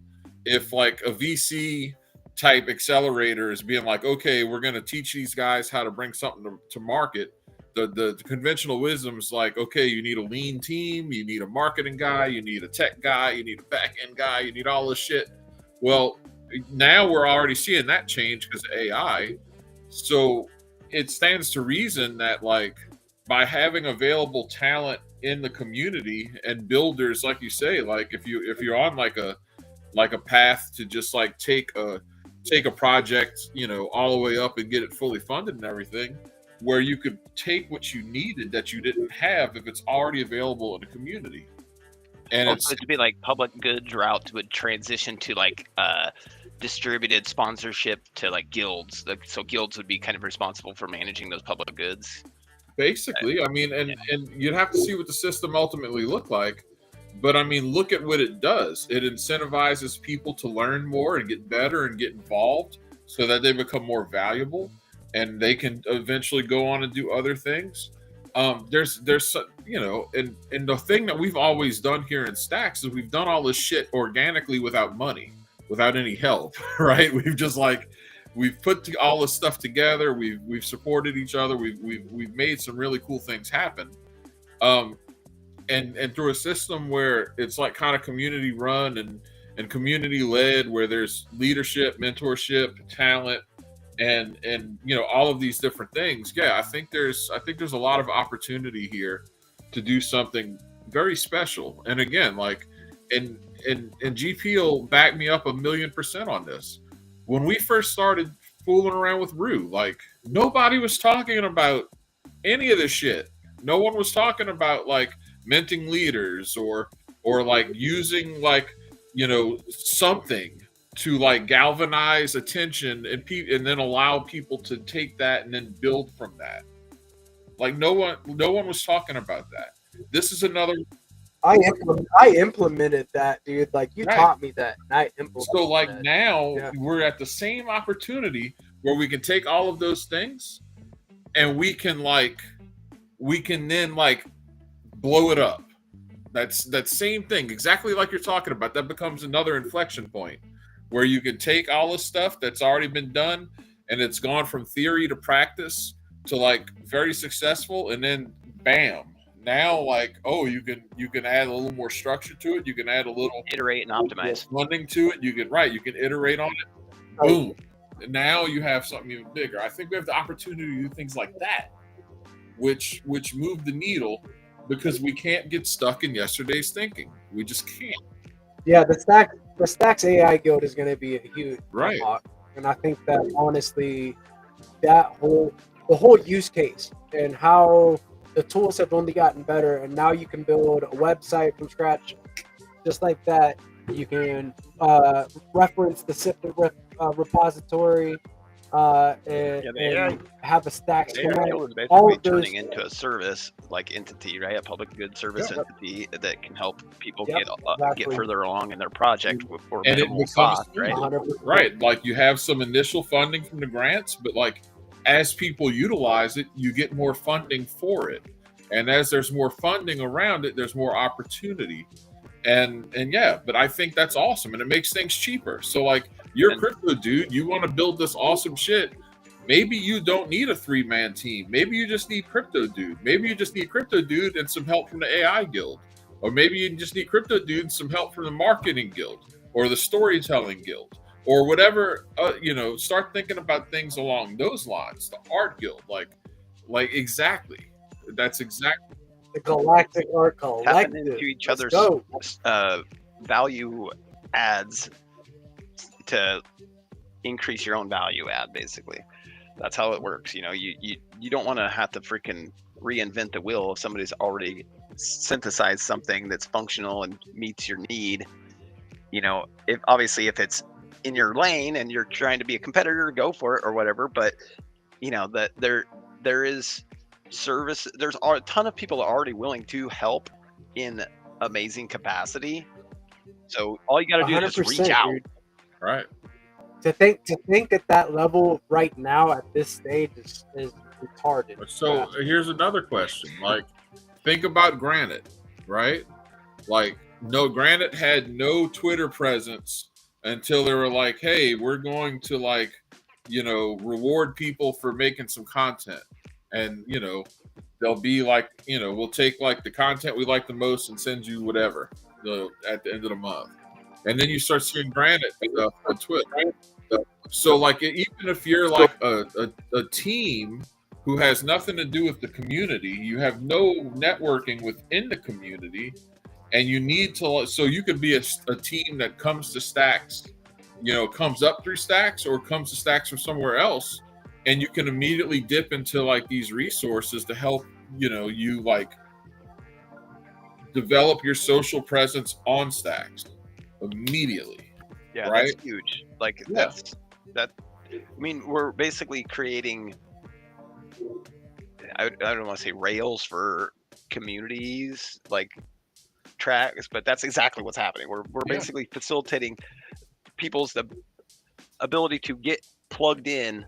S2: if like a VC type accelerator is being like, okay, we're going to teach these guys how to bring something to market? The conventional wisdom is like, okay, you need a lean team, you need a marketing guy, you need a tech guy, you need a back end guy, you need all this shit. Well, now we're already seeing that change because of AI. So it stands to reason that like by having available talent in the community and builders, like you say, like if you're on like a path to just like take a project, all the way up and get it fully funded and everything, where you could take what you needed that you didn't have if it's already available in the community. And
S3: it's to be like public goods route would transition to like distributed sponsorship to like guilds. So guilds would be kind of responsible for managing those public goods.
S2: Basically, I mean, and you'd have to see what the system ultimately looked like. But I mean, look at what it does. It incentivizes people to learn more and get better and get involved so that they become more valuable. And they can eventually go on and do other things. There's and the thing that we've always done here in Stacks is we've done all this shit organically without money, without any help, right? We've put all this stuff together. We've supported each other. We've made some really cool things happen, and through a system where it's like kind of community run and community led, where there's leadership, mentorship, talent. and you know, all of these different things. Yeah, I think there's a lot of opportunity here to do something very special. And again, like, and GP will back me up 1,000,000% on this. When we first started fooling around with Rue, like, nobody was talking about any of this shit. No one was talking about like minting leaders or like using like, you know, something to like galvanize attention and then allow people to take that and then build from that. Like no one was talking about that. This is another.
S1: I implemented that, dude. Like you
S2: Right.
S1: taught me that, and I implemented.
S2: So like
S1: that.
S2: now
S1: Yeah.
S2: we're at the same opportunity where we can take all of those things and we can then like blow it up. That's that same thing, exactly like you're talking about. That becomes another inflection point where you can take all the stuff that's already been done and it's gone from theory to practice to like very successful, and then bam, now like, oh, you can add a little more structure to it, you can add a little
S3: Iterate and optimize.
S2: funding to it, you can iterate on it, boom, and now you have something even bigger. I think we have the opportunity to do things like that, which move the needle, because we can't get stuck in yesterday's thinking. We just can't.
S1: Yeah, the Stacks AI Guild is going to be a huge
S2: Right.
S1: unlock, and I think that honestly, the whole use case and how the tools have only gotten better, and now you can build a website from scratch, just like that. You can reference the Sifted repository and have a Stacks
S3: AI
S1: command.
S3: Guild is
S1: All
S3: basically
S1: of those
S3: turning into a service like entity, right? A public good service
S1: Yep.
S3: entity that can help people
S1: Yep,
S3: get
S1: exactly.
S3: further along in their project for
S2: And it
S3: minimal
S2: becomes
S3: cost, right?
S1: 100%.
S2: Right. Like you have some initial funding from the grants, but like as people utilize it, you get more funding for it. And as there's more funding around it, there's more opportunity. And yeah, but I think that's awesome, and it makes things cheaper. So like, you're a crypto dude, you want to build this awesome shit. Maybe you don't need a 3-man team. Maybe you just need crypto dude. Maybe you just need crypto dude and some help from the AI guild. Or maybe you just need crypto dude and some help from the marketing guild or the storytelling guild or whatever. You know, start thinking about things along those lines. The art guild, like exactly. That's exactly.
S1: The Galactic Art
S3: Tapping
S1: Collective.
S3: into each
S1: Let's
S3: other's
S1: go.
S3: value adds to increase your own value add, basically. That's how it works. You know, you don't want to have to freaking reinvent the wheel if somebody's already synthesized something that's functional and meets your need. You know, if it's in your lane and you're trying to be a competitor, go for it or whatever. But you know that there is service. There's a ton of people already willing to help in amazing capacity. So all you got to do is just reach out.
S1: Dude.
S2: Right.
S1: To think at that level right now at this stage is retarded.
S2: So here's another question. Like, think about Granite, right? Like, no, Granite had no Twitter presence until they were like, hey, we're going to like, you know, reward people for making some content. And, you know, they'll be like, you know, we'll take like the content we like the most and send you whatever at the end of the month. And then you start seeing Granite on Twitter. So like, even if you're like a team who has nothing to do with the community, you have no networking within the community, and you need to, so you could be a team that comes to Stacks, you know, comes up through Stacks or comes to Stacks from somewhere else, and you can immediately dip into like these resources to help, you know, you like develop your social presence on Stacks immediately.
S3: Yeah,
S2: right?
S3: that's huge. Like
S2: Yeah.
S3: I mean, we're basically creating, I don't want to say rails for communities, like tracks, but that's exactly what's happening. We're basically facilitating people's ability to get plugged in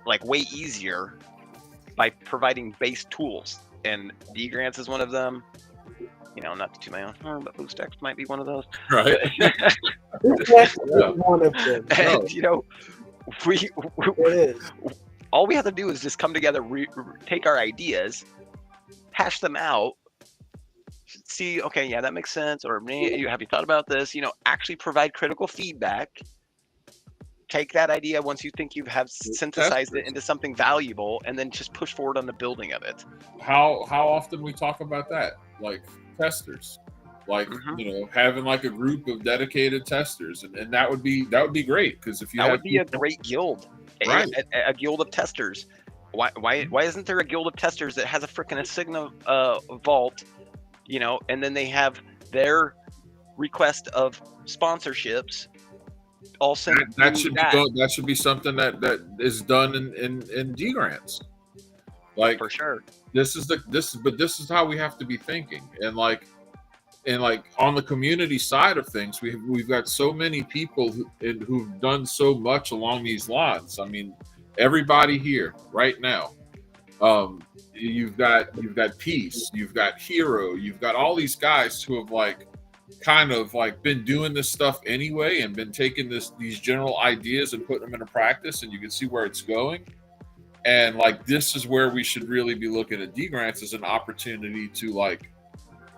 S3: like way easier by providing base tools. And D-Grants is one of them. You know, not to toot my own horn, but BlueStacks might be one of those.
S2: Right.
S1: One of them.
S3: And you know,
S1: It is.
S3: all we have to do is just come together, take our ideas, hash them out, see, okay, yeah, that makes sense, or have you thought about this? You know, actually provide critical feedback, take that idea once you think you have synthesized it into something valuable, and then just push forward on the building of it.
S2: How often we talk about that, like testers, like having like a group of dedicated testers, and that would be great, because if you
S3: that
S2: have
S3: would be a great guild,
S2: right?
S3: A guild of testers. Why isn't there a guild of testers that has a freaking Insignia vault, and then they have their request of sponsorships all sent.
S2: That should be something that is done in D grants. Like
S3: for sure.
S2: This is how we have to be thinking, and like on the community side of things, we've got so many people who've done so much along these lines. I mean, everybody here right now. You've got Peace, you've got Hero, you've got all these guys who have kind of been doing this stuff anyway, and been taking these general ideas and putting them into practice, and you can see where it's going. And this is where we should really be looking at D grants as an opportunity to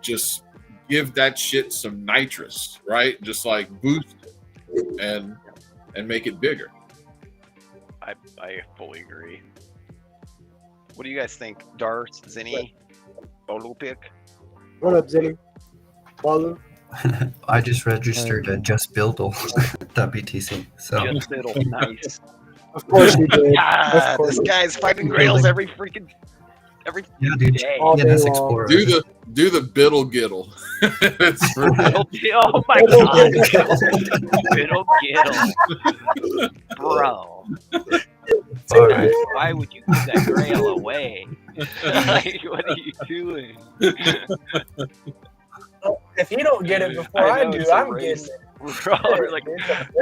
S2: just give that shit some nitrous, right? Just boost it and make it bigger.
S3: I fully agree. What do you guys think? Darth, Zinni, Olupik?
S1: What up, Zinni? Walu?
S4: I just registered at justbuildle.btc. So
S3: Just Buildle, nice.
S1: Of course you did.
S3: God, this guy's fighting grails every
S4: dude.
S3: day.
S1: All day
S4: ENS
S1: long.
S4: Explorer.
S2: Do the biddle giddle.
S3: Oh my god. Biddle Giddle. Bro.
S4: All right.
S3: Why would you give that grail away? What are you doing?
S1: If you don't get it before I do, I'm getting it.
S3: We're like,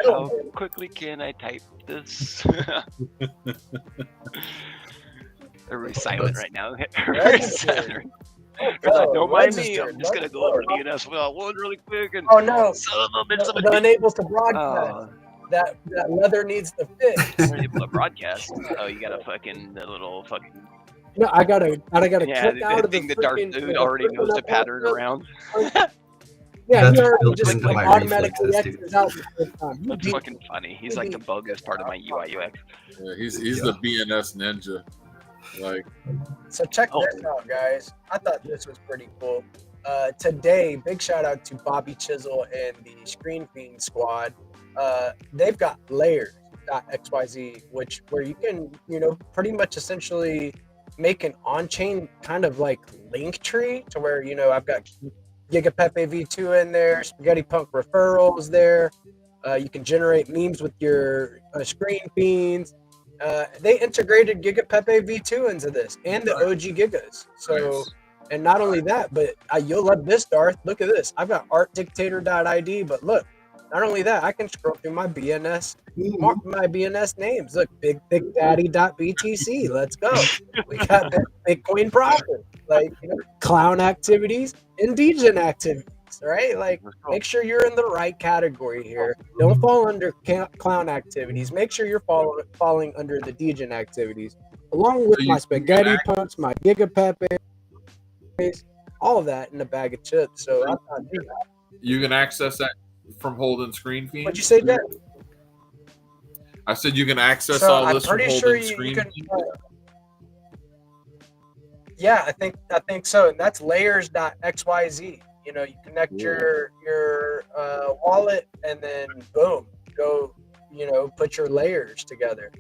S3: how quickly can I type this? Everybody's silent right now. Everybody's silent. Don't mind me. I'm just gonna go over to DNS one really quick and
S1: oh no,
S3: the
S1: unable to broadcast. That leather needs to fit.
S3: Unable to broadcast. Oh, you got a little fucking.
S1: No, I gotta click out of the
S3: thing. The dark dude already knows to pattern around.
S1: Yeah,
S4: That's
S1: he already
S4: built
S1: just
S4: into my
S1: automatically
S4: reflexes,
S1: X's out the first time.
S3: That's fucking funny. He's like the bogus part of my UI UX.
S2: Yeah, he's the BNS ninja.
S1: So check this out, guys. I thought this was pretty cool. Today, big shout out to Bobby Chisel and the Screen Fiend squad. They've got layers.xyz, where you can, pretty much essentially make an on-chain kind of link tree to where, I've got Giga Pepe V2 in there, Spaghetti Punk referrals there. You can generate memes with your Screen Fiends. They integrated Giga Pepe V2 into this and the OG Gigas. So, nice. And not only that, but you'll love this, Darth. Look at this. I've got artdictator.id, but look, not only that, I can scroll through my BNS, mark my BNS names. Look, BigThickDaddy.btc. Let's go. We got Bitcoin profit, clown activities and degen activities, right? Make sure you're in the right category here. Don't fall under clown activities. Make sure you're falling under the degen activities, along with my spaghetti punks, my Giga Pepe, all of that in a bag of chips. So
S2: you can access that from holding Screen Fiend.
S1: What'd you say, Jack?
S2: I said you can access all this from holding Screen Fiend.
S1: Yeah, I think so. And that's layers.xyz. You connect your wallet and then boom, go, put your layers together.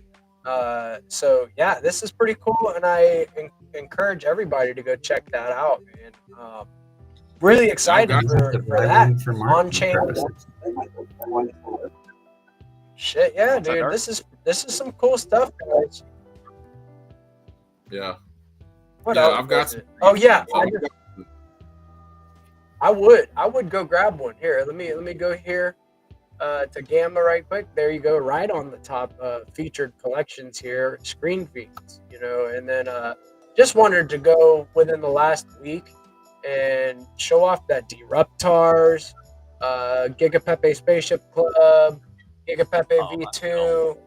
S1: So yeah, this is pretty cool, and I encourage everybody to go check that out, man. Really excited for that on-chain. Shit, yeah, dude. This is some cool stuff, guys.
S2: Yeah.
S1: What else?
S2: I've got some.
S1: Oh yeah. I would go grab one. Here, let me go here to Gamma right quick. There you go, right on the top featured collections here, Screen Feeds, and then just wanted to go within the last week and show off that Deruptars, Giga Pepe Spaceship Club, Giga Pepe V2.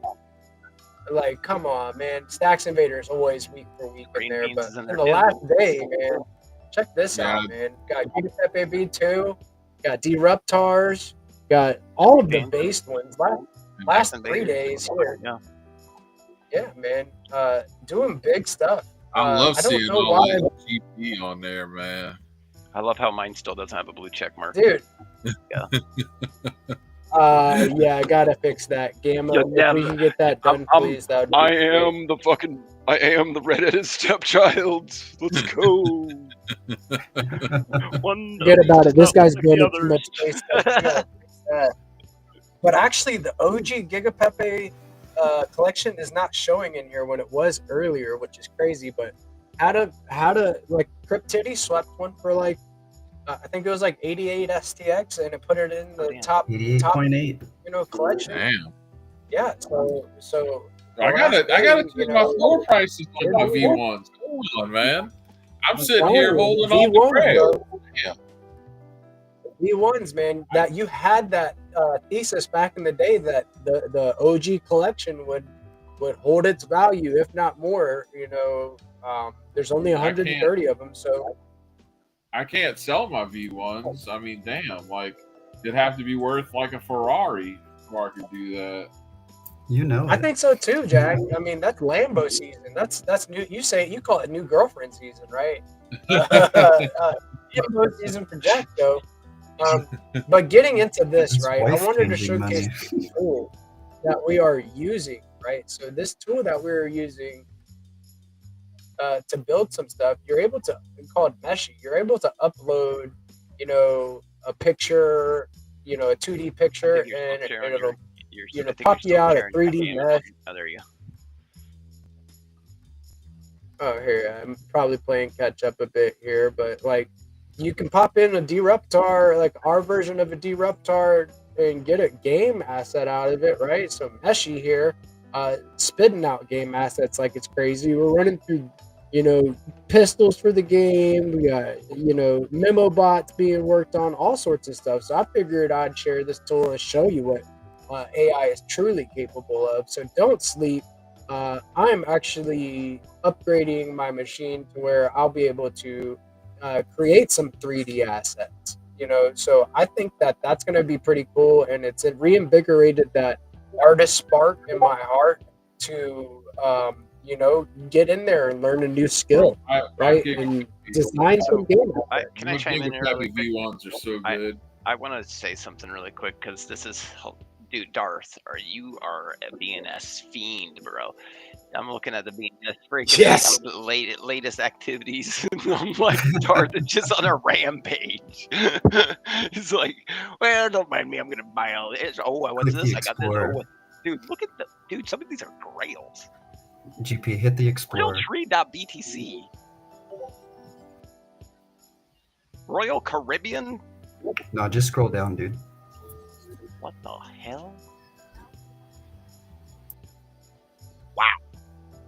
S1: Come on, man. Stacks Invaders always week for week in there, but in the last day, man, check this out, man. Got Giga Pepe V2, got Deruptars, got all of the based ones. last
S3: Jackson
S1: 3
S3: Bader.
S1: days here.
S3: Yeah.
S1: Yeah, man. Doing big stuff.
S2: I love
S1: I don't
S2: seeing
S1: know
S2: all
S1: why,
S2: that GP on there, man.
S3: I love how mine still doesn't have a blue check mark.
S1: dude.
S3: Yeah.
S1: Yeah, I gotta fix that. Gamma,
S3: Yeah,
S1: if we
S3: damn.
S1: can get that done, please. That would be
S3: I
S1: great.
S3: am the redheaded stepchild. Let's go. One
S1: Forget about it. This guy's
S3: like
S1: building
S3: the
S1: too much space. We gotta fix that. But actually, the OG Giga Pepe collection is not showing in here when it was earlier, which is crazy. But how to like Cryptiddy swept one for like I think it was like 88 STX, and it put it in the
S3: damn.
S1: top
S4: 88.8.
S1: collection.
S2: Damn.
S1: Yeah, so
S2: I gotta check my floor prices on my V1s. Hold on, man. I'm sitting here holding on to Grail. Yeah.
S1: V1s, man. That you had that thesis back in the day that the OG collection would hold its value, if not more. There's only 130 of them, so
S2: I can't sell my V1s. I mean, damn, like it'd have to be worth like a Ferrari before I could do that.
S4: You know it.
S1: I think so too, Jack. I mean, that's Lambo season. That's new. You call it new girlfriend season, right? Lambo season for Jack, though. But getting into this,
S4: It's
S1: right? I wanted to
S4: wife-changing
S1: showcase the tool that we are using, right? So this tool that we're using to build some stuff, you're able to call it Meshy. You're able to upload, a picture, a 2D picture, and it'll pop you out a 3D mesh.
S3: Oh, there you go.
S1: Oh, here, I'm probably playing catch up a bit here, but like you can pop in a Deruptar, like our version of a Deruptar, and get a game asset out of it, right? So Meshy here, spitting out game assets like it's crazy. We're running through, pistols for the game. We got, memo bots being worked on, all sorts of stuff. So I figured I'd share this tool and show you what AI is truly capable of. So don't sleep. I'm actually upgrading my machine to where I'll be able to create some 3D assets. So I think that's going to be pretty cool, and it's reinvigorated that artist spark in my heart to get in there and learn a new skill, right? And design some game.
S3: Can I chime in here?
S2: Really V1s are so good.
S3: I want to say something really quick because this is, dude, Darth, you are a BNS fiend, bro. I'm looking at the BNS freaking latest activities. And I'm like, Darth is just on a rampage. He's like, well, don't mind me. I'm gonna buy all this. Oh, what's this? I got this. Oh, dude, look at some of these are grails.
S4: GP, hit the Explorer.
S3: Realtree.btc. Royal Caribbean?
S4: No, just scroll down, dude.
S3: What the hell?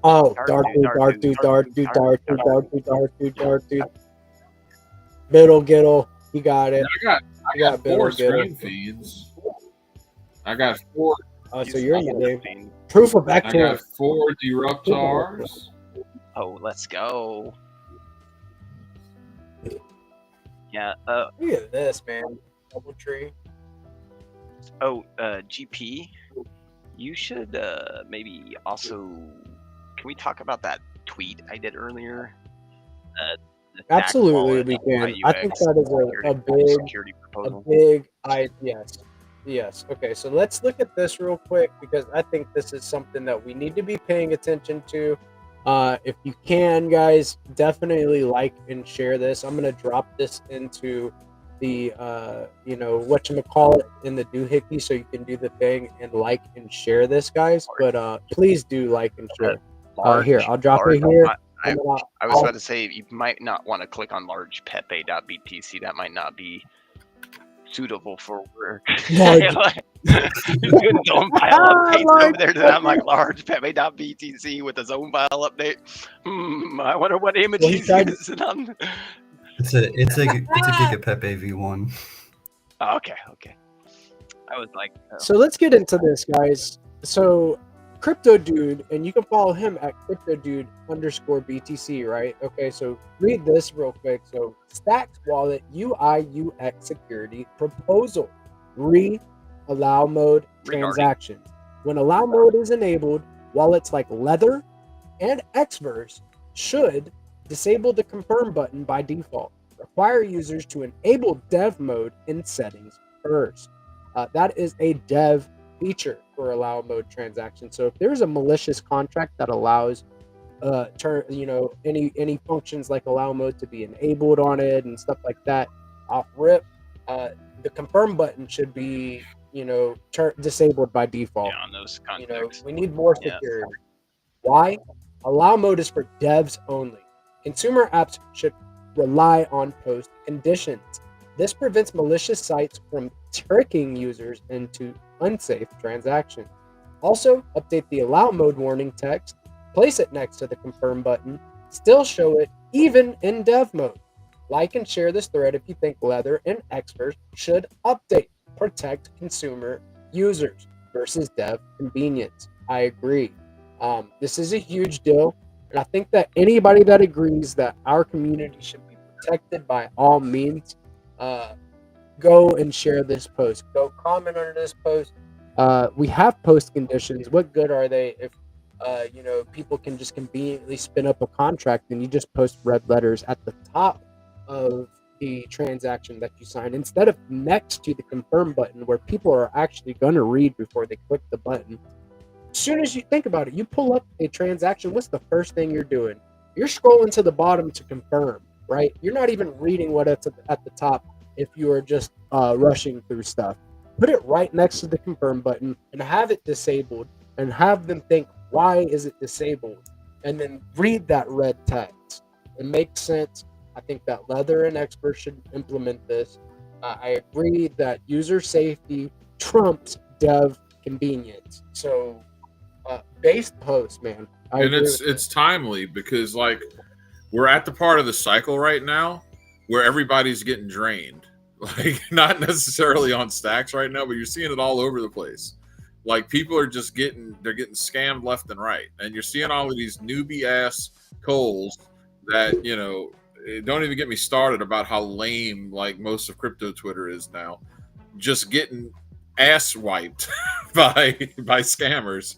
S1: Oh, dark dude. Middle Giddle, you got it.
S2: I got 4 screen feeds. I got 4.
S1: Oh, so you're in the game. Proof of
S2: I
S1: backdoor.
S2: got 4 Deruptars.
S3: Oh, let's go. Yeah.
S1: Look at this, man. Double tree.
S3: Oh, GP, you should maybe also. Can we talk about that tweet I did earlier?
S1: Absolutely, we can. I think that is a big yes. Okay, so let's look at this real quick because I think this is something that we need to be paying attention to. If you can, guys, definitely like and share this. I'm gonna drop this into the whatchamacallit in the doohickey so you can do the thing and like and share this, guys. But please do like and share. Here, I'll drop it here.
S3: I was about to say you might not want to click on large pepe.btc. That might not be suitable for work. Doing zone file updates over there. I'm like large pepe.btc with a zone file update. I wonder what image he's using on.
S4: It's a Giga Pepe V1.
S3: Oh, okay. I was like,
S1: So let's get into this, guys. So Crypto Dude, and you can follow him at CryptoDude_BTC, right? Okay, so read this real quick. So Stacks Wallet UI UX security proposal. Allow mode transactions. When allow mode is enabled, wallets like Leather and Xverse should disable the confirm button by default. Require users to enable dev mode in settings first. That is a dev feature for allow mode transactions. So if there's a malicious contract that allows any functions like allow mode to be enabled on it and stuff like that, off rip, the confirm button should be disabled by default.
S3: On those contexts.
S1: We need more security. Why? Allow mode is for devs only. Consumer apps should rely on post conditions. This prevents malicious sites from tricking users into unsafe transactions. Also, update the allow mode warning text, place it next to the confirm button, still show it even in dev mode. Like and share this thread if you think Leather and Xverse should update, protect consumer users versus dev convenience. I agree. This is a huge deal, and I think that anybody that agrees that our community should be protected by all means, go and share this post. Go comment under this post. We have post conditions. What good are they if people can just conveniently spin up a contract and you just post red letters at the top of the transaction that you sign instead of next to the confirm button where people are actually going to read before they click the button. As soon as you think about it, you pull up a transaction, what's the first thing you're doing? You're scrolling to the bottom to confirm, right? You're not even reading what it's at the top if you are just rushing through stuff. Put it right next to the confirm button and have it disabled and have them think, why is it disabled? And then read that red text. It makes sense. I think that Leather and Xverse should implement this. I agree that user safety trumps dev convenience. So, based post, man.
S2: And it's timely because like we're at the part of the cycle right now where everybody's getting drained. Like not necessarily on stacks right now, but you're seeing it all over the place. Like people are just getting scammed left and right, and you're seeing all of these newbie ass coals that don't even get me started about how lame like most of crypto Twitter is now, just getting ass wiped by scammers.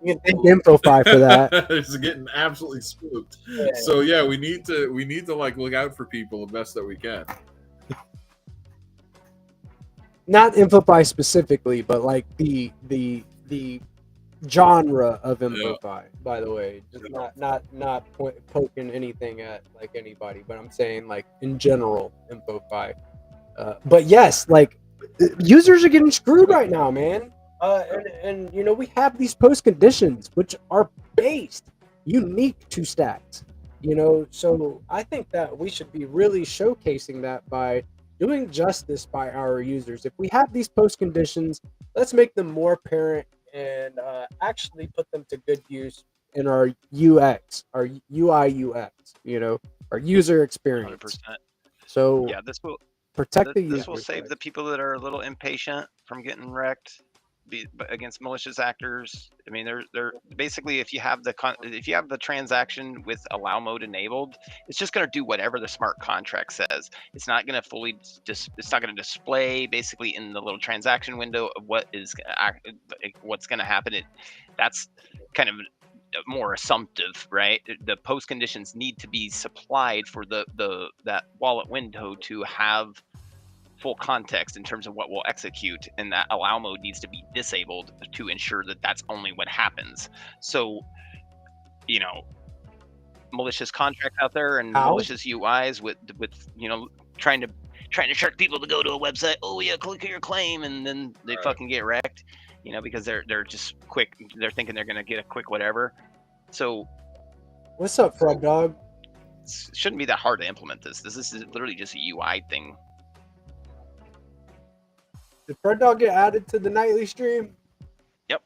S1: You can thank InfoFi for that.
S2: It's getting absolutely spooked.
S1: Yeah.
S2: So yeah, we need to like look out for people the best that we can.
S1: Not InfoFi specifically, but like the genre of InfoFi. By the way, just not poking anything at like anybody, but I'm saying like in general InfoFi. But yes, like users are getting screwed right now, man. And we have these post conditions which are based unique to stacks. So I think that we should be really showcasing that by doing justice by our users. If we have these post conditions, let's make them more apparent and actually put them to good use in our UX, our UI UX, our user experience.
S3: 100%.
S1: So
S3: yeah, this will
S1: protect the
S3: this will save the people that are a little impatient from getting wrecked against malicious actors. I mean, they're basically, if you have the transaction with allow mode enabled, it's just going to do whatever the smart contract says. It's not going to it's not going to display basically in the little transaction window of what's going to happen. That's kind of more assumptive, right? The post conditions need to be supplied for that wallet window to have full context in terms of what will execute, and that allow mode needs to be disabled to ensure that that's only what happens. So, malicious contracts out there and malicious UIs with trying to trick people to go to a website. Oh yeah, click your claim, and then they fucking get wrecked. Because they're just quick. They're thinking they're gonna get a quick whatever. So,
S1: what's up, Frog Dog?
S3: It shouldn't be that hard to implement this. This is literally just a UI thing.
S1: Did Fred Dog get added to the nightly stream?
S3: Yep.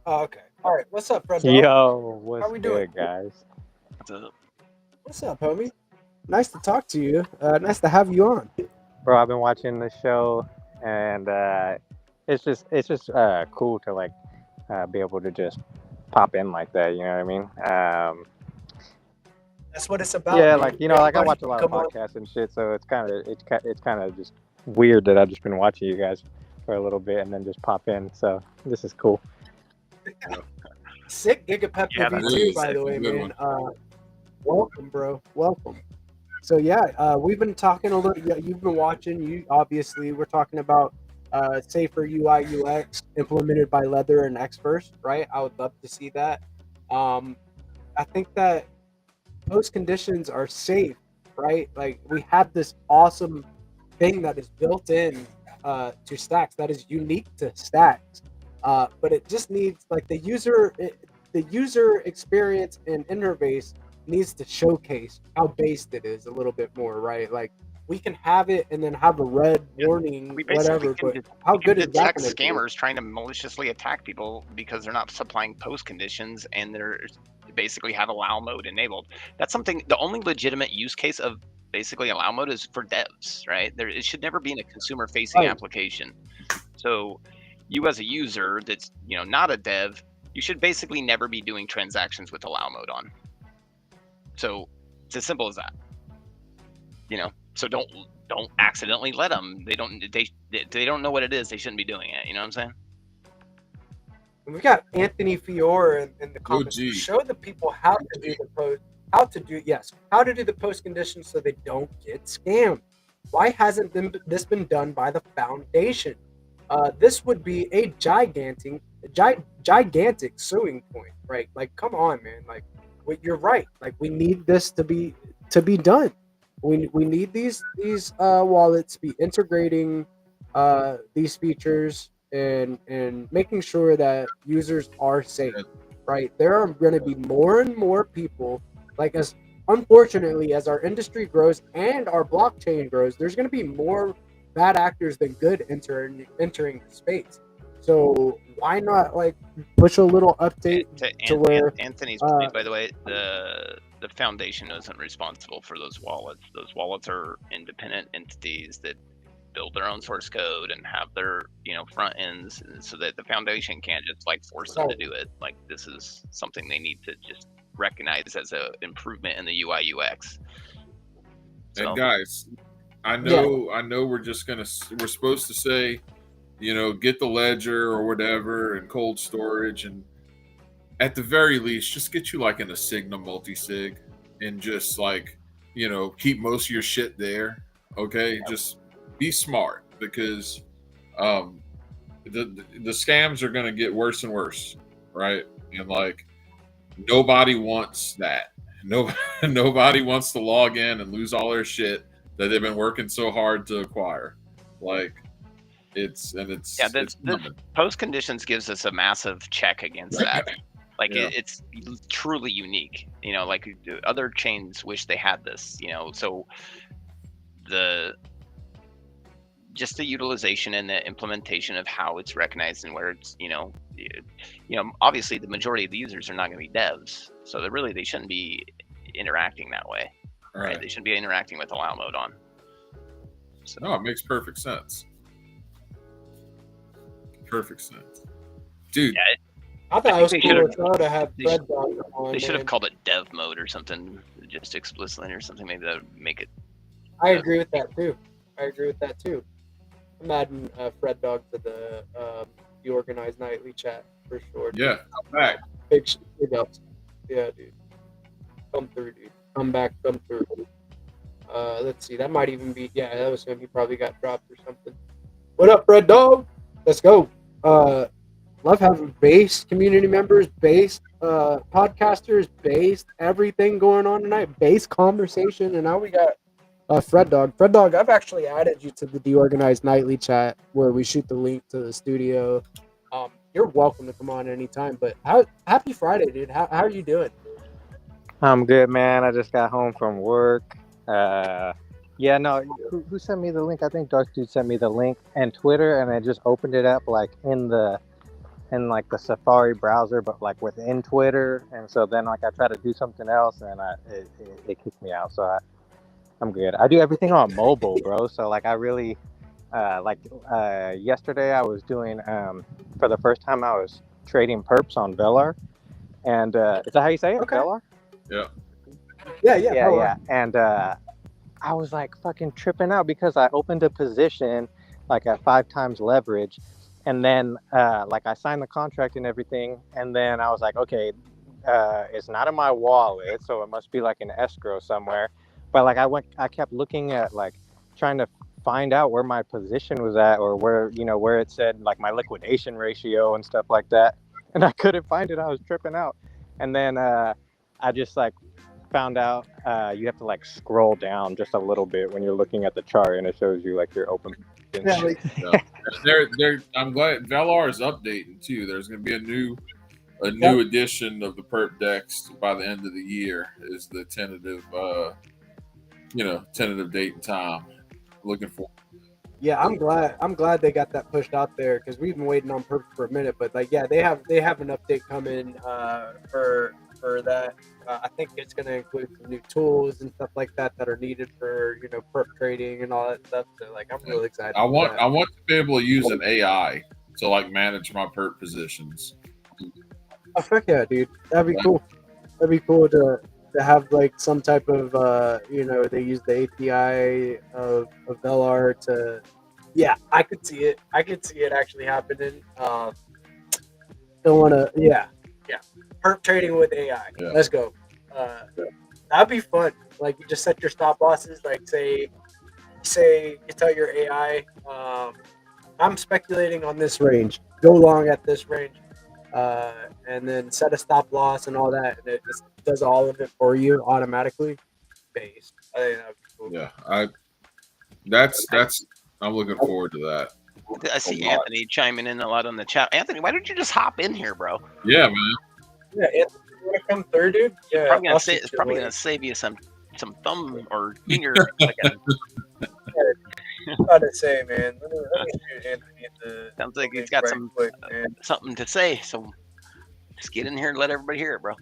S1: Okay. All right. What's up, Fred Dog?
S5: Yo, what's
S1: How we
S5: good,
S1: doing?
S5: guys?
S3: What's up?
S1: What's up, homie? Nice to talk to you. Nice to have you on.
S5: Bro, I've been watching the show, and it's just cool to like be able to just pop in like that. You know what I mean?
S1: That's what it's about.
S5: Yeah,
S1: man.
S5: like like I watch a lot of podcasts and shit, so it's kind of just weird that I've just been watching you guys. for a little bit and then just pop in. So this is cool.
S1: Sick Gigapep
S3: Yeah,
S1: of you
S3: that's
S1: too,
S3: sick.
S1: by the way,
S2: Good
S1: man. Welcome, bro. Welcome. So yeah, we've been talking a little. Yeah, you've been watching. You obviously we're talking about safer UI UX implemented by Leather and Xverse, right? I would love to see that. I think that post conditions are safe, right? Like we have this awesome thing that is built in to Stacks that is unique to Stacks, but it just needs like the user experience and interface needs to showcase how based it is a little bit more, right? Like we can have it and then have a red warning,
S6: We basically
S1: whatever,
S6: can,
S1: but how
S6: we can
S1: good is that
S6: detect
S1: going to be?
S6: scammers trying to maliciously attack people because they're not supplying post conditions and they basically have allow mode enabled. That's something. The only legitimate use case of basically allow mode is for devs, right? It should never be in a consumer facing
S1: Right.
S6: application. So you as a user that's not a dev, you should basically never be doing transactions with allow mode on. So it's as simple as that. So don't accidentally let them. They don't know what it is. They shouldn't be doing it. You know what I'm saying?
S1: And we got Anthony Fiore in the comments.
S2: OG.
S1: Show the people how to do the post, how to do the post conditions so they don't get scammed. Why hasn't this been done by the foundation? This would be a gigantic suing point, right? Like, come on, man. Like, you're right. Like, we need this to be done. We need these wallets to be integrating these features and making sure that users are safe, right? There are going to be more and more people, like, as unfortunately as our industry grows and our blockchain grows, there's going to be more bad actors than good entering the space. So why not like push a little update to where
S6: Anthony's point, by the way, the foundation isn't responsible for those wallets. Those wallets are independent entities that build their own source code and have their front ends, and so that the foundation can't just like force them to do it. Like, this is something they need to just recognize as a improvement in the UI UX. So,
S2: And guys, I know we're supposed to say, get the ledger or whatever and cold storage, and at the very least just get you like an Asigna multi-sig and just like keep most of your shit there. Okay, just be smart, because the scams are going to get worse and worse, right? And like, nobody wants that. Nobody wants to log in and lose all their shit that they've been working so hard to acquire. Like,
S6: the post conditions gives us a massive check against that. Like, it's truly unique. Like other chains wish they had this. So the utilization and the implementation of how it's recognized and where it's obviously the majority of the users are not going to be devs, so they shouldn't be interacting that way, right? They shouldn't be interacting with allow mode on. So.
S2: No, it makes perfect sense. Dude.
S1: Yeah, I thought it was cool to have Fred Dog on.
S6: They should have called it dev mode or something, just explicitly or something. Maybe that would make it.
S1: I agree with that too. I'm adding Fred Dog to the DeOrganized Nightly chat for sure.
S2: Yeah, come back.
S1: Big ups. Yeah, dude. Come through, dude. Come back, come through. Let's see. That might even be. Yeah, that was him. He probably got dropped or something. What up, Fred Dog? Let's go. Love having based community members, based podcasters, based everything going on tonight, based conversation, and now we got Fred Dog. Fred Dog, I've actually added you to the DeOrganized Nightly chat where we shoot the link to the studio. You're welcome to come on anytime. But happy Friday, dude. How are you doing?
S5: I'm good, man. I just got home from work. Who sent me the link? I think Dark Dude sent me the link and Twitter, and I just opened it up like in the Safari browser, but like within Twitter. And so then like I tried to do something else, and it kicked me out. So I'm good. I do everything on mobile, bro. So like I really yesterday I was doing for the first time I was trading perps on Velar, and is that how you say it?
S1: Okay.
S5: Velar?
S1: Yeah.
S5: And I was like fucking tripping out because I opened a position like at 5 times leverage. And then like I signed the contract and everything, and then I was like, okay, it's not in my wallet, so it must be like an escrow somewhere. But like I kept looking at like trying to find out where my position was at, or where where it said like my liquidation ratio and stuff like that, and I couldn't find it. I was tripping out, and then I just like found out you have to like scroll down just a little bit when you're looking at the chart, and it shows you like your open
S1: Yeah, like,
S2: I'm glad Velar is updating too. There's going to be a new edition of the perp decks by the end of the year. Is the tentative tentative date and time. Looking for.
S1: yeah, I'm glad they got that pushed out there, because we've been waiting on perp for a minute. But like, yeah, they have an update coming for that. I think it's going to include some new tools and stuff like that are needed for perp trading and all that stuff. So like, I'm really excited.
S2: I want to be able to use an AI to like manage my perp positions.
S1: Oh fuck yeah, dude! That'd be cool. That'd be cool to have like some type of they use the API of Velar to. Yeah, I could see it. I could see it actually happening. Don't want to. Yeah. Perp trading with AI.
S2: Yeah.
S1: Let's go. That'd be fun. Like, you just set your stop losses. Like, say you tell your AI, I'm speculating on this range. Go long at this range, and then set a stop loss and all that, and it just does all of it for you automatically. Based. I think that'd be cool.
S2: Yeah, that's. I'm looking forward to that.
S6: I see Anthony chiming in a lot on the chat. Anthony, why don't you just hop in here, bro?
S2: Yeah, man.
S1: Yeah, Anthony, you want to come through, dude? Yeah,
S6: It's probably gonna save you some thumb or finger. Like
S1: I'm about to say, man. Let me shoot Anthony at the.
S6: sounds like he's got some
S1: quick, man.
S6: something to say. So just get in here and let everybody hear it, bro.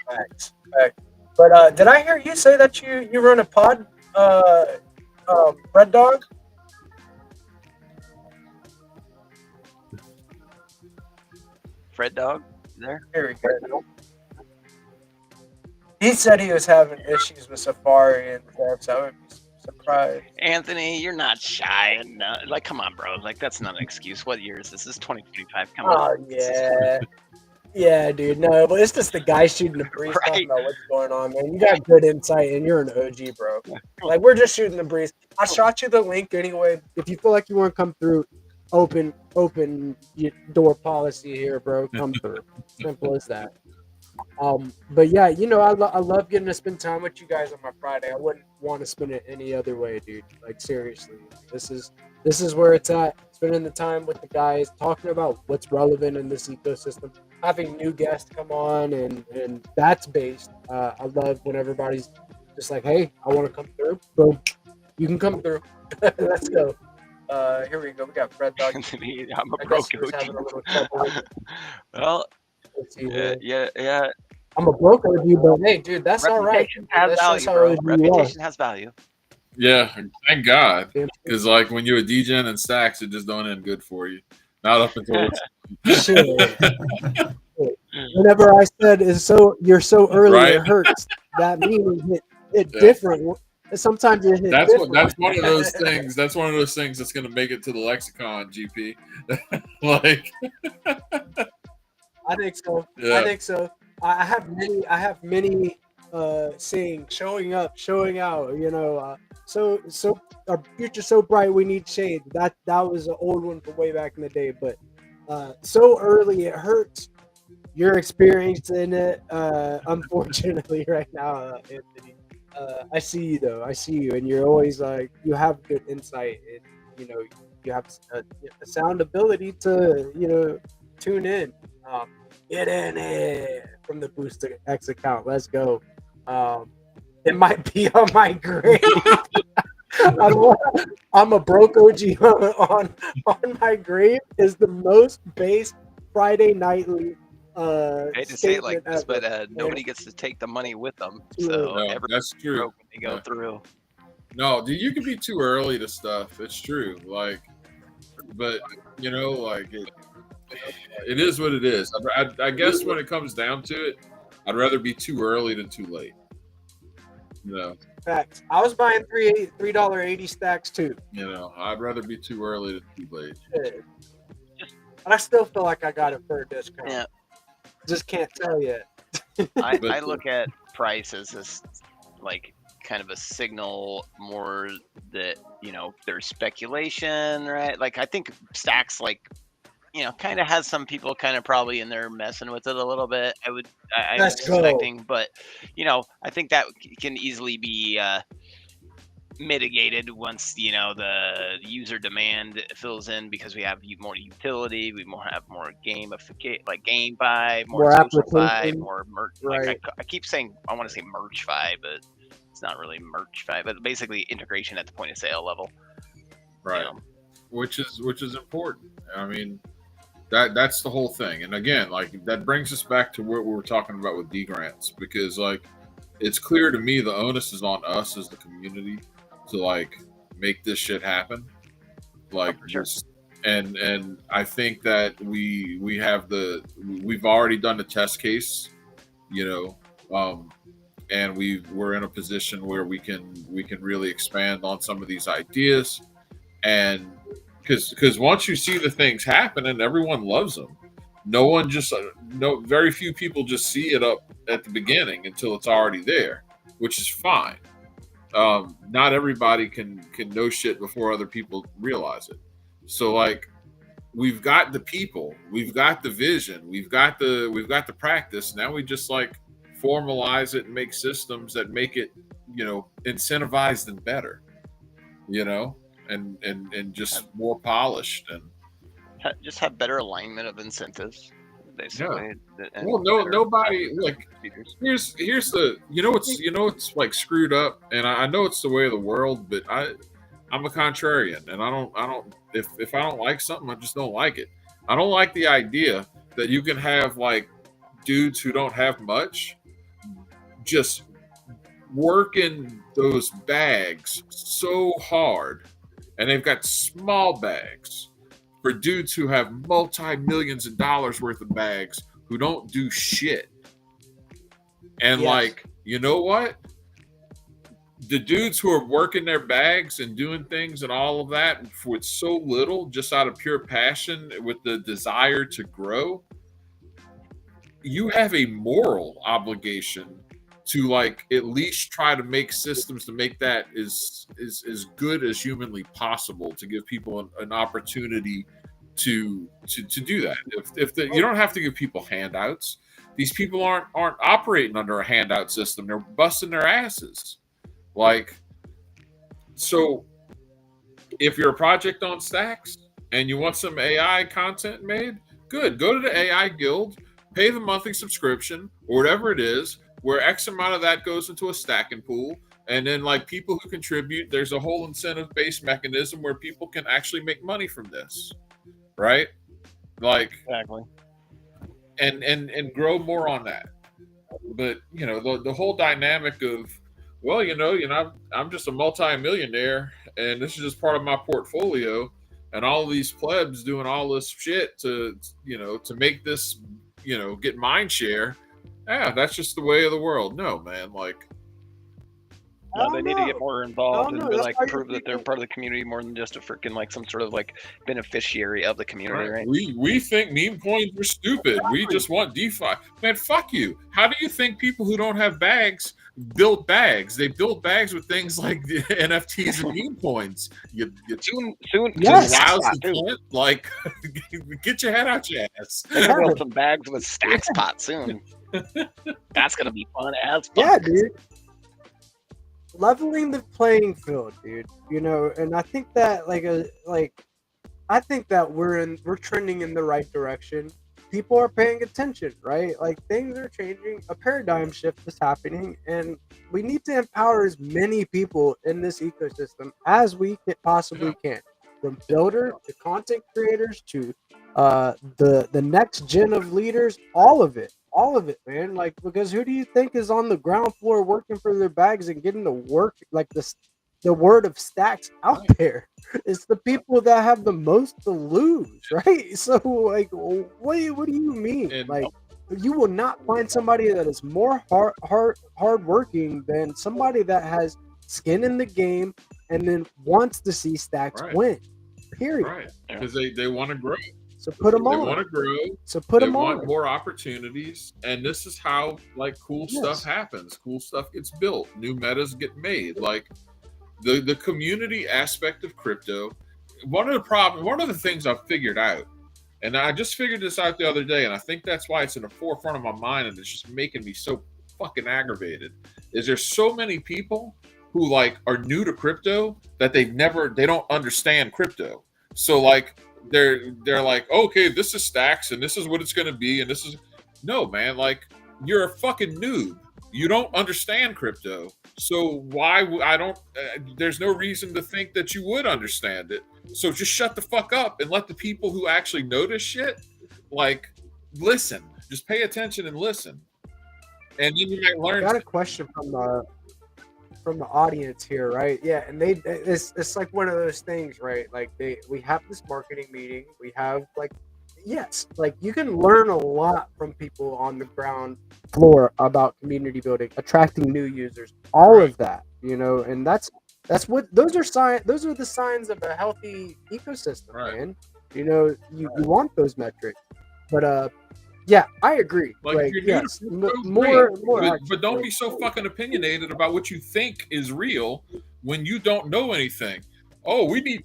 S1: Facts. But did I hear you say that you run a pod, Red Dog?
S6: Fred Dog, you there?
S1: Here we go. He said he was having issues with Safari and stuff, so I would be surprised.
S6: Anthony, you're not shy and like, come on, bro. Like, that's not an excuse. What year is this? This is 2025. Come
S1: Oh
S6: on.
S1: yeah, yeah, dude. No, but it's just the guy shooting the breeze,
S6: Right.
S1: talking about what's going on, man. You got good insight, and you're an OG, bro. Like, we're just shooting the breeze. I shot you the link anyway. If you feel like you want to come through, open your door policy here, bro. Come through. Simple as that. But yeah, I love getting to spend time with you guys on my Friday. I wouldn't want to spend it any other way, dude. Like, seriously, this is where it's at. Spending the time with the guys, talking about what's relevant in this ecosystem, having new guests come on, and that's based. I love when everybody's just like, hey, I want to come through. Boom, you can come through. Let's go. Here we go. We got Fred Dog.
S6: Anthony, I'm a
S1: I
S6: broke
S1: guess he was
S6: OG.
S1: having a little trouble.
S6: Well,
S1: Let's see here.
S6: yeah.
S1: I'm a broker with you, but hey, dude, that's all right.
S6: Reputation has
S1: That's
S6: value,
S1: just how
S6: bro.
S1: OG you are.
S6: Reputation has value.
S2: Yeah, thank God.
S1: Damn
S2: Because like when you're a DJing and stacks, it just don't end good for you. Not up until
S1: Shit. Whenever I said you're so early,
S2: Right.
S1: it hurts. That means it
S2: Yeah.
S1: different. Sometimes it hits
S2: that's
S1: different.
S2: that's one of those things. That's one of those things that's going to make it to the lexicon, GP. Like,
S1: I think so.
S2: Yeah.
S1: I think so. I have many saying showing up, showing out. So our future so bright we need shade. That was an old one from way back in the day. But so early it hurts. You're experiencing it, unfortunately, right now, Anthony. I see you though. I see you, and you're always like you have good insight, and you have a sound ability to tune in. Get in it from the Boost X account. Let's go. It might be on my grave. I'm a broke OG on my grave is the most based Friday nightly.
S6: I hate to say it like this,
S1: statement
S6: but
S1: ever.
S6: nobody gets to take the money with them.
S1: Yeah.
S6: So
S2: no,
S6: every
S2: that's true.
S6: broke when they go
S2: Yeah.
S6: through.
S2: No, dude, you can be too early to stuff. It's true. Like, but like it is what it is. I guess when it comes down to it, I'd rather be too early than too late. You know,
S1: Facts. I was buying $3.80 stacks too.
S2: you know, I'd rather be too early than too late.
S1: Shit. But I still feel like I got it for a discount.
S6: Yeah.
S1: Just can't tell yet.
S6: I look at price as this like kind of a signal more that, you know, there's speculation, right? Like I think stacks, like, you know, kind of has some people kind of probably in there messing with it a little bit. I'm
S1: Let's go.
S6: expecting, but you know, I think that can easily be mitigated once, you know, the user demand fills in, because we have more utility, we have more gamification, like game vibe, more social vibe,
S1: application.
S6: more merch.
S1: Right.
S6: Like I keep saying I want to say merch vibe, but it's not really merch vibe, but basically integration at the point of sale level.
S2: Right.
S6: You know?
S2: Which is important. I mean, that's the whole thing. And again, like that brings us back to what we were talking about with D grants, because like it's clear to me the onus is on us as the community to like make this shit happen. Like
S6: sure.
S2: just and I think that we've already done the test case, you know, and we're in a position where we can really expand on some of these ideas. And because once you see the things happen and everyone loves them, very few people just see it up at the beginning until it's already there, which is fine. Not everybody can know shit before other people realize it. So like we've got the people, we've got the vision, we've got the practice. Now we just like formalize it and make systems that make it, you know, incentivized and better, you know, and just more polished and
S6: just have better alignment of incentives, basically.
S2: Yeah. Well, nobody like here's the you know it's like screwed up, and I know it's the way of the world, but I'm a contrarian, and I don't if I don't like something, I just don't like it. I don't like the idea that you can have like dudes who don't have much just working those bags so hard, and they've got small bags for dudes who have multi-millions of dollars worth of bags who don't do shit. And
S1: Yes.
S2: like, you know what? The dudes who are working their bags and doing things and all of that with so little, just out of pure passion, with the desire to grow, you have a moral obligation to like at least try to make systems to make that as good as humanly possible, to give people an opportunity to do that. You don't have to give people handouts. These people aren't operating under a handout system. They're busting their asses. Like, so if you're a project on Stacks and you want some AI content made, good. Go to the AI Guild, pay the monthly subscription or whatever it is, where X amount of that goes into a stacking pool. And then like people who contribute, there's a whole incentive-based mechanism where people can actually make money from this. Right? Like
S6: exactly.
S2: And grow more on that. But you know, the whole dynamic of, well, you know, I'm just a multi-millionaire and this is just part of my portfolio, and all of these plebs doing all this shit to, you know, to make this, you know, get mind share. Yeah, that's just the way of the world. No, man, like
S6: No, they need to get more involved and
S1: That's
S6: like
S1: why
S6: prove that they're part of the community more than just a freaking like some sort of like beneficiary of the community, right?
S2: We think meme coins are stupid. We just want DeFi. Man, fuck you. How do you think people who don't have bags build bags? They build bags with things like the NFTs and meme coins. You
S6: Soon,
S1: Yes.
S2: like get your head out your ass.
S6: They're gonna build some bags with stacks pot soon. That's gonna be fun as fuck.
S1: Yeah, dude. Leveling the playing field, dude. You know, and I think that I think that we're trending in the right direction. People are paying attention, right? Like things are changing. A paradigm shift is happening, and we need to empower as many people in this ecosystem as we possibly can. From builder to content creators to the next gen of leaders, all of it, man. Like, because who do you think is on the ground floor working for their bags and getting the work, like the word of stacks out there? It's the people that have the most to lose, right? So like, what do you mean?
S2: And
S1: like, you will not find somebody that is more hard working than somebody that has skin in the game and then wants to see Stacks
S2: Right.
S1: win. Period.
S2: Right. Because they want to grow.
S1: So put them
S2: They
S1: on.
S2: want to grow.
S1: So put
S2: They
S1: them
S2: want
S1: on.
S2: more opportunities, and this is how like cool stuff happens. Cool stuff gets built. New metas get made. Like the community aspect of crypto. One of the things I've figured out, and I just figured this out the other day, and I think that's why it's in the forefront of my mind, and it's just making me so fucking aggravated. Is there's so many people who like are new to crypto that they don't understand crypto. So like they're like, okay, this is Stacks and this is what it's going to be, and this is no, man, like you're a fucking noob. You don't understand crypto. So why I don't there's no reason to think that you would understand it. So just shut the fuck up and let the people who actually notice shit like listen. Just pay attention and listen. And then you might learn.
S1: I got a question from the audience here, right? Yeah, and it's like one of those things, right? Like we have this marketing meeting, we have like like you can learn a lot from people on the ground floor about community building, attracting new users, all of that, and that's what those are the signs of a healthy ecosystem, man. You want those metrics, but yeah, I agree.
S2: Like you're
S1: yes,
S2: more, but don't be so fucking opinionated about what you think is real when you don't know anything. Oh, we need.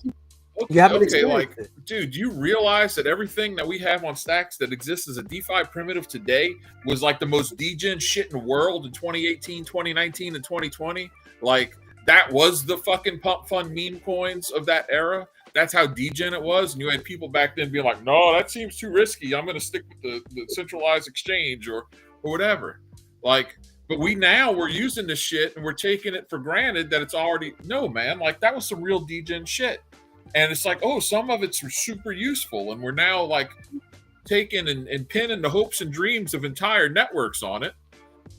S2: Okay, like, dude, do you realize that everything that we have on Stacks that exists as a DeFi primitive today was like the most degen shit in the world in 2018, 2019, and 2020? Like, that was the fucking pump fund meme coins of that era. That's how degen it was. And you had people back then being like, no, that seems too risky. I'm going to stick with the centralized exchange or whatever. Like, but we're using this shit and we're taking it for granted that it's already, no, man, like that was some real degen shit. And it's like, oh, some of it's super useful. And we're now like taking and pinning the hopes and dreams of entire networks on it,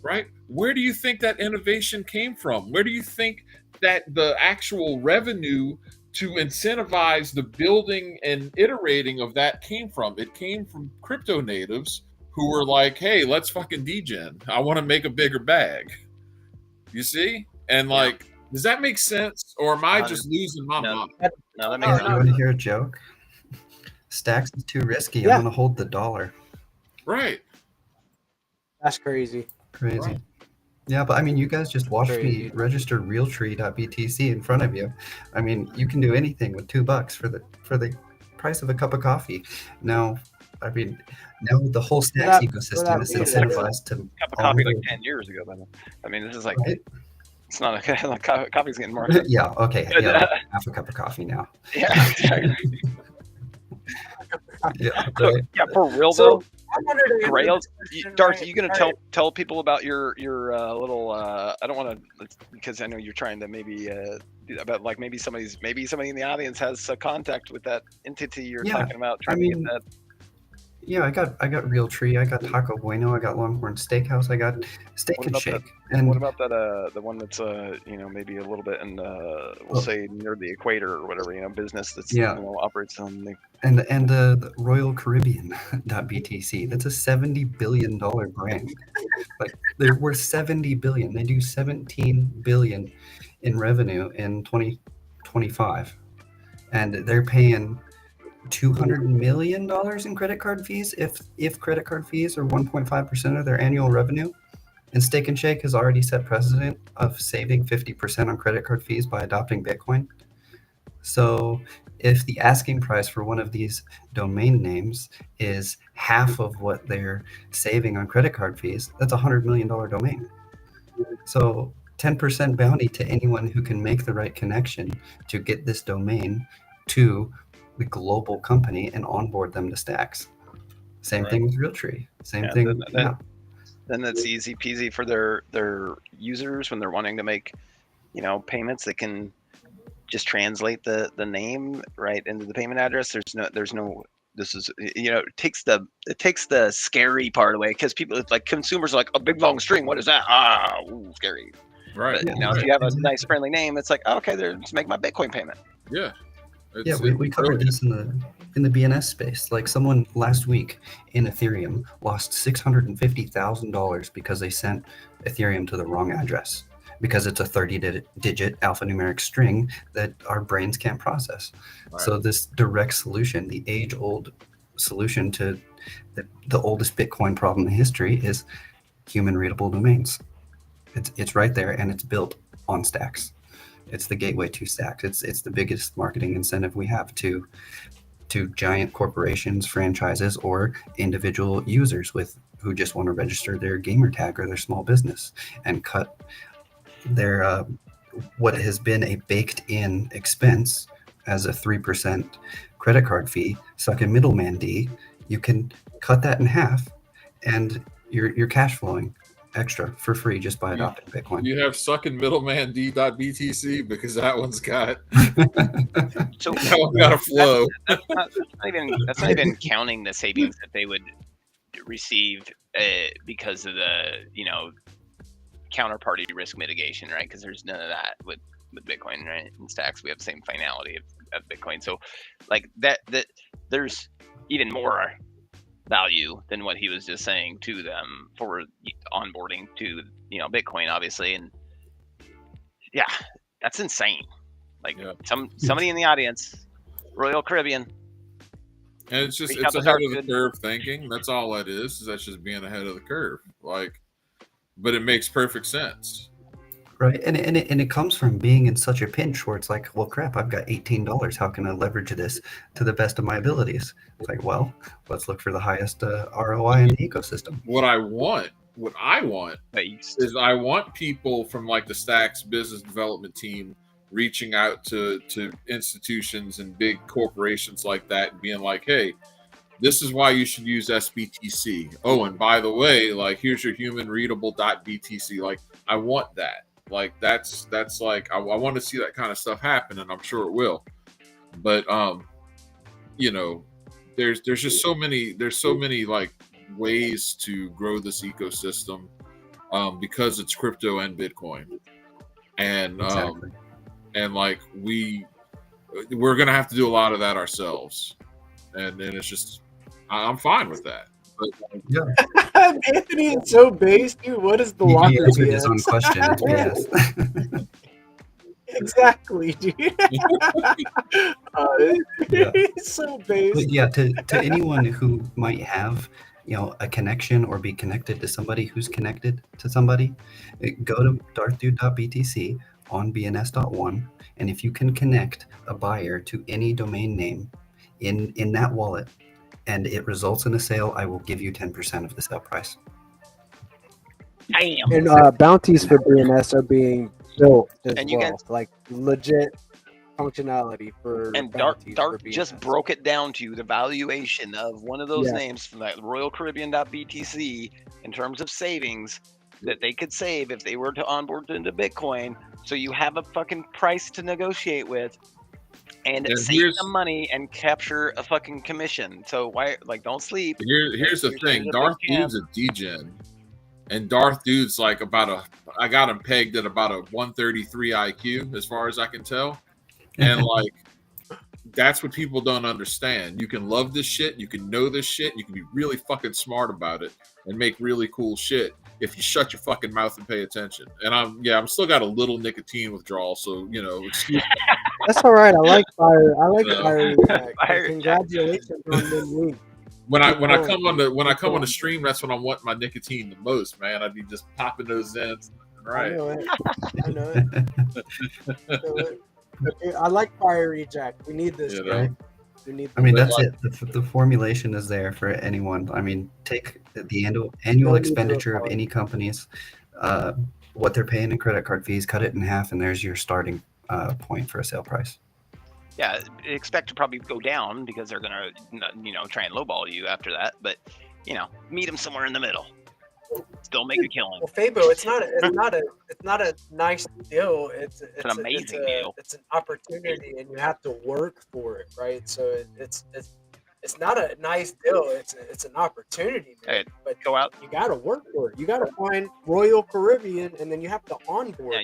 S2: right? Where do you think that innovation came from? Where do you think that the actual revenue to incentivize the building and iterating of that came from? It came from crypto natives who were like, hey, let's fucking degen. I want to make a bigger bag. You see? And like, does that make sense? Or am I just losing my mind?
S3: No, that makes sense.
S4: You want to hear a joke? Stacks is too risky. I'm going to hold the dollar.
S2: Right.
S1: That's crazy.
S4: Crazy. Yeah, but I mean, you guys just watched me register realtree.btc in front of you. I mean, you can do anything with $2 for the price of a cup of coffee. Now, I mean, now the whole Stacks ecosystem is incentivized to
S3: cup of coffee like 10 years ago. I mean, this is like it's not like coffee's getting more.
S4: Yeah. Okay. Yeah. Half a cup of coffee now.
S3: Yeah.
S4: Yeah.
S3: So, yeah. For real though. Grails, Darth, are you going to tell people about your little? I don't want to, because I know you're trying to maybe about like maybe somebody in the audience has a contact with that entity you're talking about. Trying to get that.
S4: Yeah, I got Realtree, I got Taco Bueno, I got Longhorn Steakhouse, I got Steak and Shake. And
S3: what about that? The one that's maybe a little bit in we'll say near the equator or whatever, business that's operates on the.
S4: And the Royal Caribbean.btc, that's a $70 billion brand. Like they're worth $70 billion. They do $17 billion in revenue in 2025, and they're paying $200 million in credit card fees if credit card fees are 1.5% of their annual revenue. And Steak and Shake has already set precedent of saving 50% on credit card fees by adopting Bitcoin. So if the asking price for one of these domain names is half of what they're saving on credit card fees, that's a $100 million domain. So 10% bounty to anyone who can make the right connection to get this domain to the global company and onboard them to Stacks. Same thing with Realtree. Same thing.
S3: Then that's easy peasy for their users when they're wanting to make, payments. They can just translate the name right into the payment address. There's no. This is it takes the scary part away, because people like consumers are like, a big long string. What is that? Scary.
S2: Right.
S3: But, if you have a nice friendly name, it's like, okay, just make my Bitcoin payment.
S2: Yeah.
S4: We covered this in in the BNS space. Like someone last week in Ethereum lost $650,000 because they sent Ethereum to the wrong address, because it's a 30-digit alphanumeric string that our brains can't process.
S2: Right.
S4: So this direct solution, the age-old solution to the oldest Bitcoin problem in history, is human readable domains. It's right there, and it's built on Stacks. It's the gateway to Stacks. It's the biggest marketing incentive we have to giant corporations, franchises, or individual users who just want to register their gamer tag or their small business and cut their what has been a baked-in expense as a 3% credit card fee, suck a middleman D. You can cut that in half, and you're cash flowing extra for free just by adopting Bitcoin.
S2: You have sucking middleman D.BTC, because that one's got
S6: So
S2: that one got a flow.
S6: That's not even counting the savings that they would receive because of the counterparty risk mitigation, right? Because there's none of that with Bitcoin, right? In Stacks, we have the same finality of Bitcoin. So like that there's even more value than what he was just saying to them for onboarding to Bitcoin, obviously. And yeah, that's insane. Like somebody in the audience, Royal Caribbean,
S2: and it's ahead of the curve thinking. That's all that is that's just being ahead of the curve. Like, but it makes perfect sense.
S4: Right, and it comes from being in such a pinch where it's like, well, crap, I've got $18. How can I leverage this to the best of my abilities? It's like, well, let's look for the highest ROI in the ecosystem.
S2: What I want is I want people from like the Stacks business development team reaching out to institutions and big corporations like that and being like, hey, this is why you should use SBTC. Oh, and by the way, like, here's your human readable .BTC. Like, I want that. Like, that's like, I want to see that kind of stuff happen, and I'm sure it will. But there's just so many like ways to grow this ecosystem because it's crypto and Bitcoin, and
S4: Exactly.
S2: and like we're gonna have to do a lot of that ourselves, and it's just I'm fine with that. But
S1: Anthony is so based, dude. What is the
S4: He
S1: logic?
S4: answered his own question. It's BS.
S1: Exactly, dude. It's so based.
S4: But yeah, to anyone who might have a connection or be connected to somebody who's connected to somebody, go to darthdude.btc on bns.one, and if you can connect a buyer to any domain name in that wallet and it results in a sale, I will give you 10% of the sale price.
S6: Damn.
S1: And bounties for BNS are being built as
S6: And you
S1: well,
S6: guys-
S1: like legit functionality for
S6: And Dark
S1: bounties for BNS.
S6: just broke it down to the valuation of one of those
S1: Yeah.
S6: names from that Royal Caribbean.BTC in terms of savings that they could save if they were to onboard into Bitcoin. So you have a fucking price to negotiate with and save some money and capture a fucking commission. So why, like, don't sleep.
S2: Here's the thing, Darth Dude's a degen, and Darth Dude's like I got him pegged at about a 133 IQ as far as I can tell. And like, that's what people don't understand. You can love this shit, you can know this shit, you can be really fucking smart about it and make really cool shit if you shut your fucking mouth and pay attention. And I'm still got a little nicotine withdrawal, so excuse me.
S1: That's all right. I like fire. I like
S2: Yeah.
S1: fire. Congratulations on them wings.
S2: When I come on the stream, that's when I want my nicotine the most, man. I'd be just popping those in. Right.
S1: I know it. Okay, I like fire eject. We need this,
S2: Yeah,
S1: guy. We need.
S4: I mean,
S2: But
S4: that's it. The formulation is there for anyone. I mean, take the annual expenditure of any companies, what they're paying in credit card fees, cut it in half, and there's your starting point for a sale price.
S6: Yeah, expect to probably go down because they're gonna, try and lowball you after that. But meet them somewhere in the middle. Still make a killing.
S1: Well, Fabo, it's not a nice deal. It's
S6: an amazing deal.
S1: It's an opportunity, and you have to work for it, right? So it's not a nice deal. It's an opportunity, man.
S6: Hey,
S1: but
S6: go out.
S1: You got to work for it. You got to find Royal Caribbean, and then you have to onboard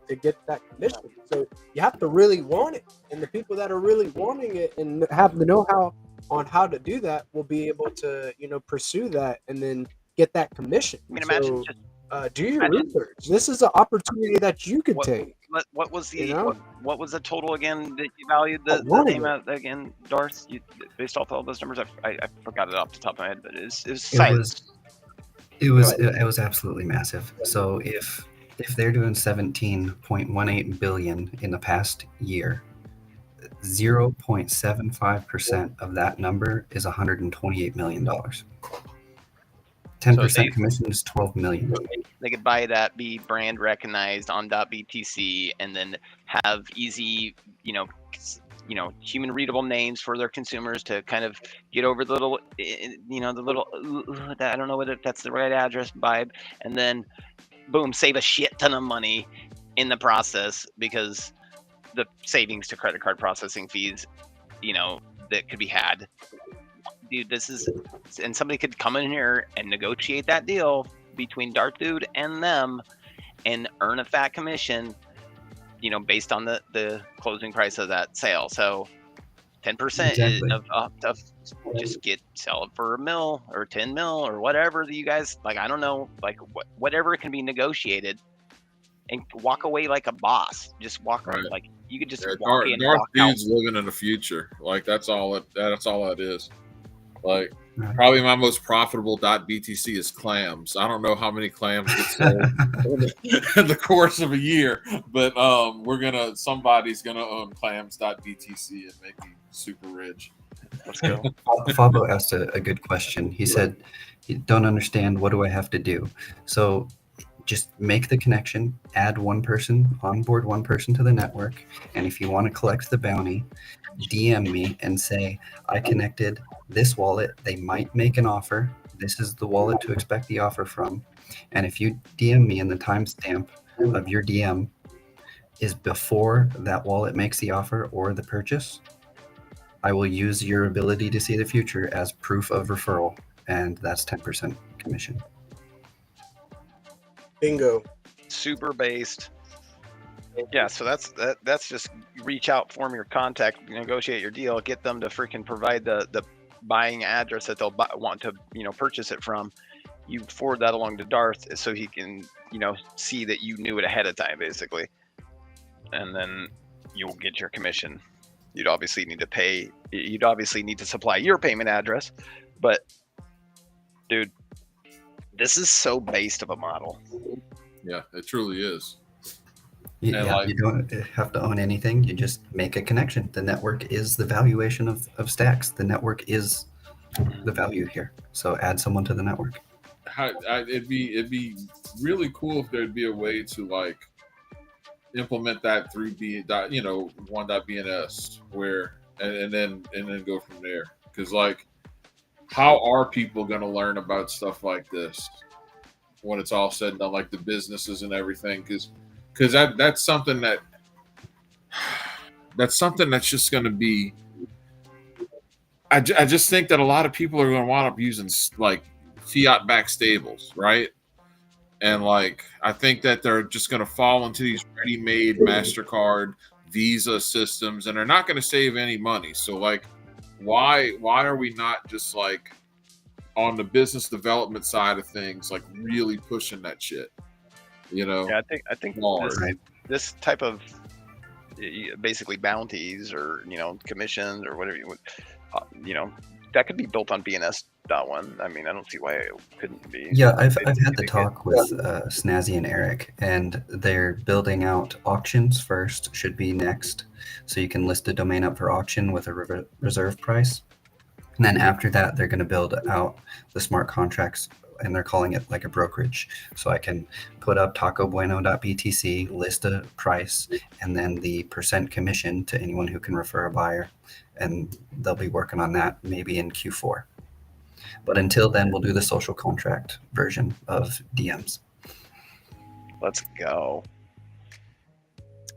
S1: to get that commission. So you have to really want it, and the people that are really wanting it and have the know-how on how to do that will be able to, pursue that and then get that commission.
S6: I mean, imagine
S1: So,
S6: just
S1: do your
S6: imagine
S1: research. This is an opportunity that you could
S6: what
S1: take.
S6: what was
S1: You
S6: the
S1: know,
S6: what was the total again that you valued
S1: I
S6: the
S1: wanted
S6: name
S1: it.
S6: at again, Darth? Based off all those numbers, I forgot it off the top of my head, but it's
S4: It
S6: size.
S4: was it was absolutely massive. So if they're doing 17.18 billion in the past year, 0.75% of that number is $128 million. 10% commission is 12 million.
S6: They could buy that, be brand recognized on .btc, and then have easy, human readable names for their consumers to kind of get over the little, I don't know whether that's the right address vibe, and then boom, save a shit ton of money in the process because the savings to credit card processing fees, that could be had. Dude, and somebody could come in here and negotiate that deal between Darth Dude and them and earn a fat commission, based on the closing price of that sale. So 10%
S4: Exactly.
S6: of just sell it for $1 million or 10 mil or whatever that you guys like. I don't know, like whatever can be negotiated, and walk away like a boss. Just walk
S2: Right.
S6: like you could just
S2: Yeah,
S6: walk in,
S2: Darth
S6: walk out.
S2: Dude's living in the future. Like that's all that is. Like
S4: Right.
S2: probably my most profitable .btc is clams. I don't know how many clams get sold in the course of a year, but somebody's gonna own clams.btc and make me super rich.
S6: Let's go.
S4: Fabo asked a good question. He said, "You don't understand. What do I have to do?" So just make the connection, add onboard one person to the network, and if you want to collect the bounty, DM me and say, I connected this wallet. They might make an offer. This is the wallet to expect the offer from. And if you DM me and the timestamp of your DM is before that wallet makes the offer or the purchase, I will use your ability to see the future as proof of referral, and that's 10% commission.
S1: Bingo.
S6: Super based. Yeah, so that's just reach out, form your contact, negotiate your deal, get them to freaking provide the buying address that they'll want to purchase it from. You forward that along to Darth so he can see that you knew it ahead of time, basically, and then you'll get your commission. You'd obviously need to supply your payment address, but dude, this is so based of a model.
S2: Yeah, it truly is.
S4: You don't have to own anything. You just make a connection. The network is the valuation of stacks. The network is the value here. So add someone to the network.
S2: It'd be really cool if there'd be a way to like implement that through one.bns where and then go from there. Because like, how are people going to learn about stuff like this when it's all said and done, like the businesses and everything? Because that's something that's just going to be. I just think that a lot of people are going to wind up using like fiat-backed stables, right? And like, I think that they're just going to fall into these ready-made MasterCard, Visa systems, and they're not going to save any money. So like, why are we not just like on the business development side of things, like really pushing that shit?
S6: Yeah, I think this type of basically bounties or commissions or whatever you would, that could be built on BNS.1. I mean, I don't see why it couldn't be.
S4: Yeah, I've had the talk with Snazzy and Eric, and they're building out auctions first, should be next. So you can list a domain up for auction with a reserve price. And then after that, they're going to build out the smart contracts, and they're calling it like a brokerage. So I can put up tacobueno.btc, list a price, and then the % commission to anyone who can refer a buyer. And they'll be working on that maybe in Q4. But until then, we'll do the social contract version of DMs.
S6: Let's go.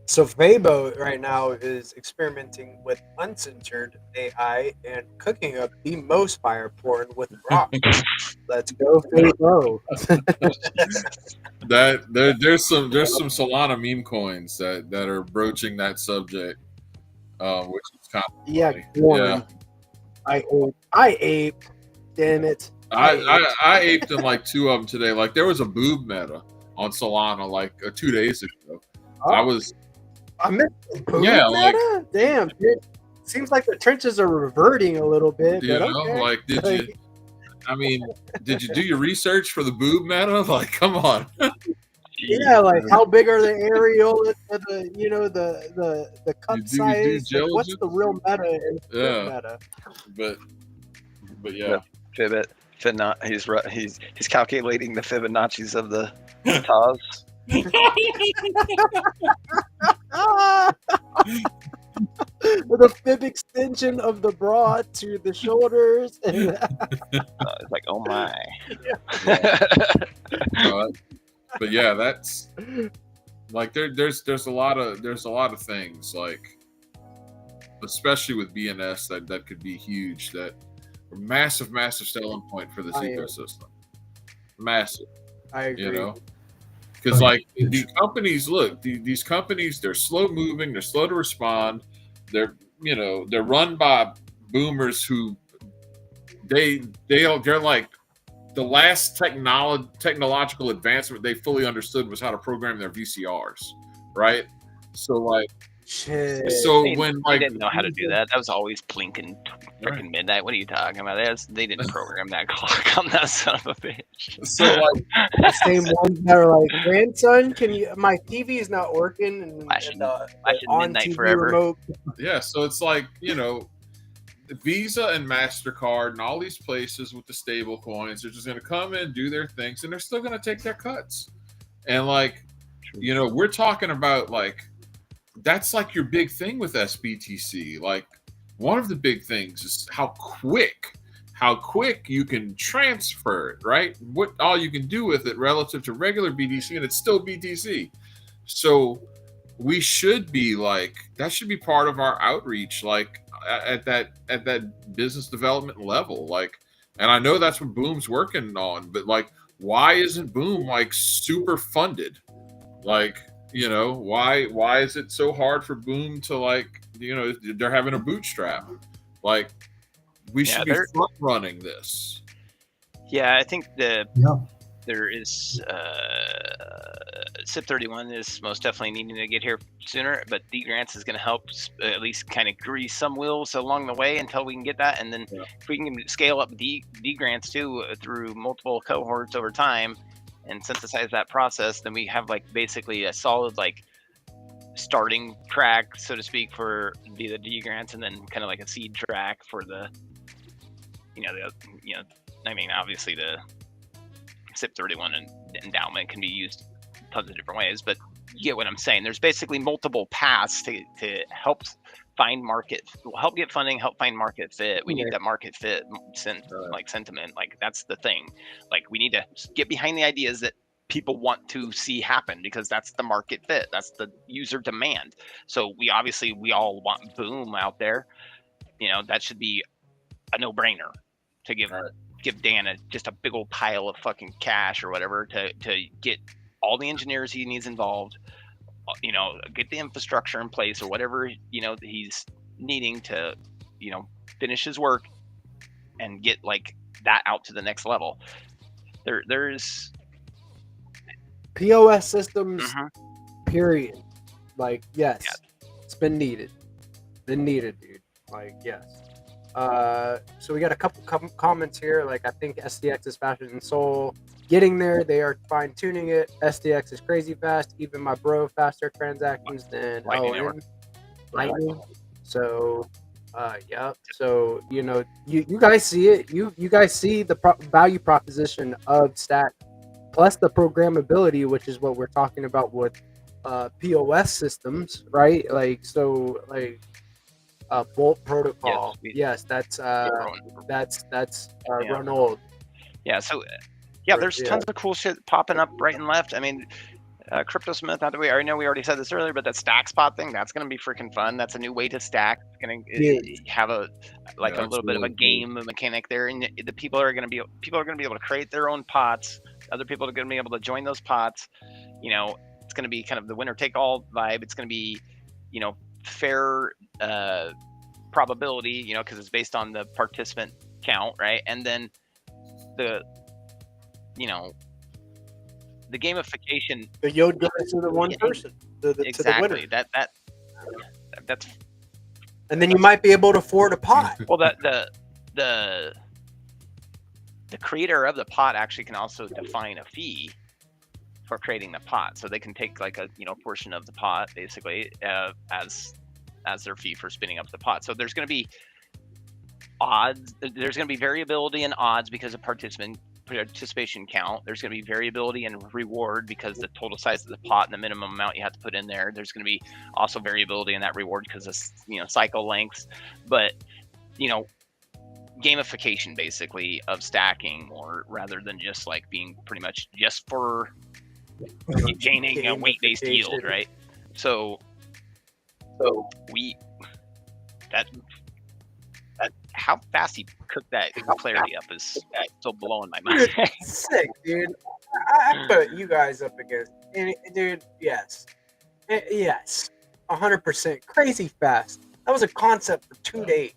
S1: So Fabo right now is experimenting with uncensored AI and cooking up the most fire porn with rock. Let's go, Fabo.
S2: There's some Solana meme coins that are broaching that subject, which is kind of funny.
S1: Corn.
S2: Yeah.
S1: I ate. Damn it.
S2: I aped in like 2 of them today. Like there was a boob meta on Solana like 2 days ago. I
S1: missed the boob
S2: Yeah,
S1: meta? Damn, dude. Seems like the trenches are reverting a little bit,
S2: you
S1: but
S2: know,
S1: okay.
S2: like did you do your research for the boob meta? Like, come on.
S1: Yeah, like how big are the areolas, the cup
S2: You do your due
S1: size? Like, what's the real meta and the
S2: Yeah.
S1: meta?
S2: But yeah.
S3: He's calculating the Fibonacci's of the TAS.
S1: The fib extension of the bra to the shoulders.
S3: It's like, oh my.
S2: But yeah, that's like there's a lot of things, like especially with BNS that could be huge, that are massive selling point for this ecosystem. Massive.
S1: I agree.
S2: You know, because like these companies, these companies, they're slow moving, they're slow to respond. They're run by boomers who they're like the last technological advancement they fully understood was how to program their VCRs, right? So like,
S1: shit.
S3: When they didn't know how to do that. That was always blinking freaking midnight. What are you talking about? They didn't program that clock on that son of a bitch.
S2: So like
S1: the same ones that are like, grandson, my TV is not working, and
S3: flashing
S1: on
S3: midnight
S1: TV
S3: forever.
S1: remote.
S2: Yeah, so it's like, Visa and MasterCard and all these places with the stable coins are just going to come in, do their things, and they're still going to take their cuts. And like, we're talking about like, that's like your big thing with SBTC. Like one of the big things is how quick you can transfer it, right? What all you can do with it relative to regular BTC, and it's still BTC. So we should be like, that should be part of our outreach, like at that business development level. Like, and I know that's what Boom's working on, but like, why isn't Boom like super funded? Like, why is it so hard for Boom to like, they're having a bootstrap? Like, we should be front running this.
S3: Yeah, I think there is SIP 31 is most definitely needing to get here sooner, but D grants is going to help at least kind of grease some wheels along the way until we can get that. And then if we can scale up D grants too through multiple cohorts over time and synthesize that process, then we have like basically a solid like starting track, so to speak, for the D grants, and then kind of like a seed track for the I mean, obviously the SIP 31 and endowment can be used tons of different ways, but you get what I'm saying. There's basically multiple paths to help find help get funding, help find market fit. We need that market fit sentiment. Like that's the thing. Like we need to get behind the ideas that people want to see happen, because that's the market fit. That's the user demand. So we all want Boom out there. That should be a no-brainer to give Dan just a big old pile of fucking cash or whatever to get all the engineers he needs involved, get the infrastructure in place or whatever, he's needing to, finish his work and get like that out to the next level. There's
S1: POS systems, period. Like, yes, it's been needed, dude. Like, yes. So we got a couple comments here. Like, I think SDX is faster than Sol. Getting there, they are fine tuning it. SDX is crazy fast. Even my bro faster transactions than Lightning. So, yeah. So you guys see it. You guys see the value proposition of Stack, plus the programmability, which is what we're talking about with POS systems, right? Like, so like. Bolt protocol. Yes, that's Ronald.
S3: Yeah, so there's tons of cool shit popping up right and left. I mean, CryptoSmith, we already said this earlier, but that stack spot thing, that's going to be freaking fun. That's a new way to stack. It's going to have a little bit of a game mechanic there, and the people are going to be able to create their own pots. Other people are going to be able to join those pots. It's going to be kind of the winner take all vibe. It's going to be, fair
S6: probability, you know, because it's based on the participant count, right? And then the, you know, the gamification.
S1: The yield goes to the one person, to the
S6: Exactly.
S1: winner.
S6: That's.
S1: And then you might be able to afford a pot.
S6: Well, the creator of the pot actually can also define a fee for creating the pot, so they can take like a portion of the pot basically as their fee for spinning up the pot. So there's going to be odds. There's going to be variability in odds because of participation count. There's going to be variability in reward because the total size of the pot and the minimum amount you have to put in there. There's going to be also variability in that reward because of cycle lengths. But gamification basically of stacking more rather than just like being pretty much just for gaining a weight-based yield, right? So that how fast he cooked that clarity up is still blowing my mind.
S1: Sick, dude. I put you guys up against, dude. Yes, 100%. Crazy fast. That was a concept for 2 days.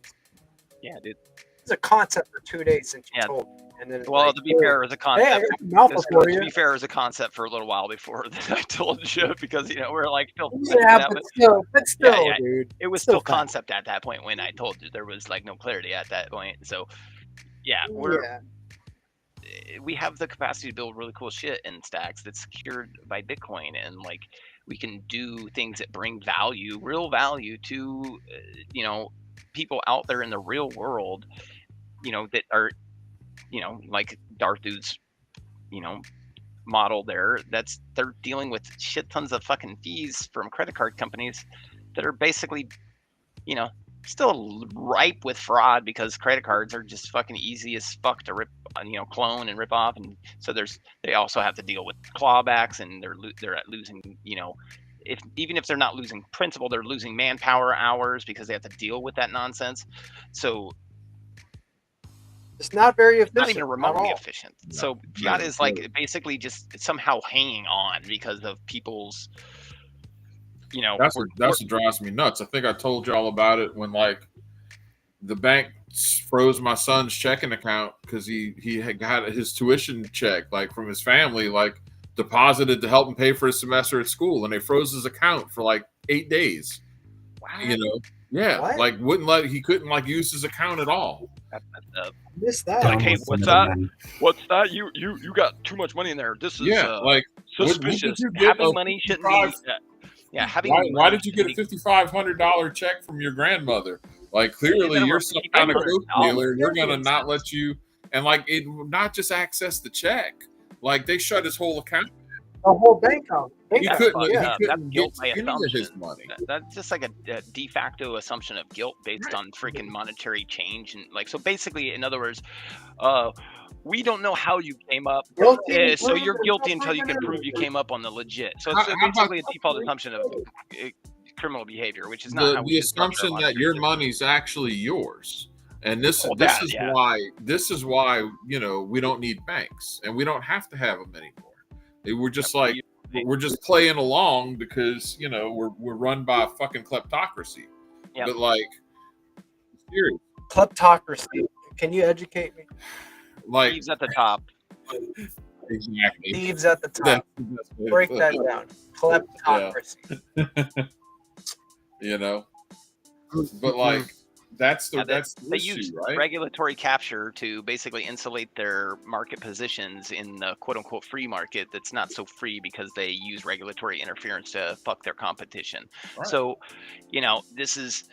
S6: Yeah, dude.
S1: It was a concept for 2 days since you told me. And then
S6: well, to be fair, it was a concept.
S1: Hey,
S6: to be fair, it was a concept for a little while before I told you because we're like still.
S1: Yeah, but still, dude.
S6: It was still concept at that point when I told you. There was like no clarity at that point. So, we have the capacity to build really cool shit in stacks that's secured by Bitcoin, and like we can do things that bring value, real value to people out there in the real world, that are. Like Darthu's, model there. They're dealing with shit tons of fucking fees from credit card companies that are basically, still ripe with fraud because credit cards are just fucking easy as fuck to rip, clone and rip off, and so they also have to deal with clawbacks, and they're losing, even if they're not losing principal, they're losing manpower hours because they have to deal with that nonsense. So.
S1: It's not very efficient.
S6: Not even remotely efficient. No. So fiat is like basically just somehow hanging on because of people's,
S2: That's what drives me nuts. I think I told you all about it when like the bank froze my son's checking account because he had got his tuition check like from his family, like deposited to help him pay for his semester at school, and they froze his account for like 8 days.
S6: Wow.
S2: Yeah,
S1: what?
S2: Like he couldn't like use his account at all.
S1: Missed that.
S6: Like, hey, what's that? What's that? You got too much money in there. This is suspicious. Having money shouldn't be. Having.
S2: Why did you get a $5,500 check from your grandmother? Like clearly you're some kind of coke dealer. You're gonna not let you, and like it not just access the check. Like they shut his whole account.
S1: The whole bank account.
S2: He couldn't get any of his money.
S6: That's just like a de facto assumption of guilt based on freaking monetary change, and like so basically, in other words, we don't know how you came up, so you're guilty until you can prove you came up on the legit. So it's basically a default assumption of criminal behavior, which is not
S2: the assumption that your money's actually yours. And this is why we don't need banks, and we don't have to have them anymore. We're just we're just playing along because we're run by a fucking kleptocracy. Yep. But like, seriously,
S1: kleptocracy. Can you educate me?
S6: Like thieves at the top.
S2: Exactly.
S1: Thieves at the top. Break that down. Kleptocracy.
S2: But like. That's the
S6: they
S2: issue,
S6: use
S2: right?
S6: Regulatory capture to basically insulate their market positions in the quote unquote free market that's not so free because they use regulatory interference to fuck their competition. Right. So, this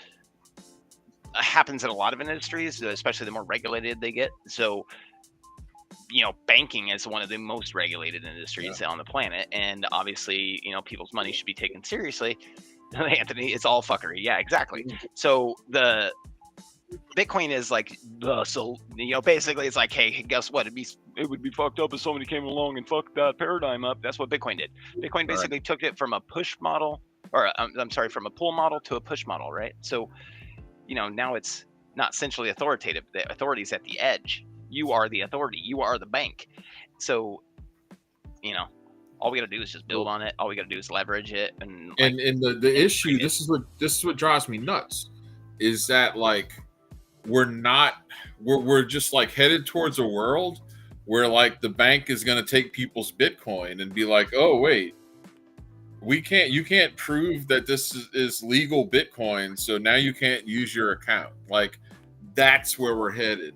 S6: happens in a lot of industries, especially the more regulated they get. So, banking is one of the most regulated industries on the planet, and obviously, people's money should be taken seriously. Anthony, it's all fuckery. Yeah, exactly. So the Bitcoin is like basically it's like, hey, guess what? It would be fucked up if somebody came along and fucked that paradigm up. That's what Bitcoin did. Bitcoin basically took it from a push model, or from a pull model to a push model, right? So, now it's not centrally authoritative. The authority's at the edge. You are the authority. You are the bank. So, all we got to do is just build on it. All we got to do is leverage it. And
S2: the issue, this is what drives me nuts, is that like we're just like headed towards a world where like the bank is going to take people's Bitcoin and be like, oh wait, you can't prove that this is legal Bitcoin, so now you can't use your account. Like that's where we're headed.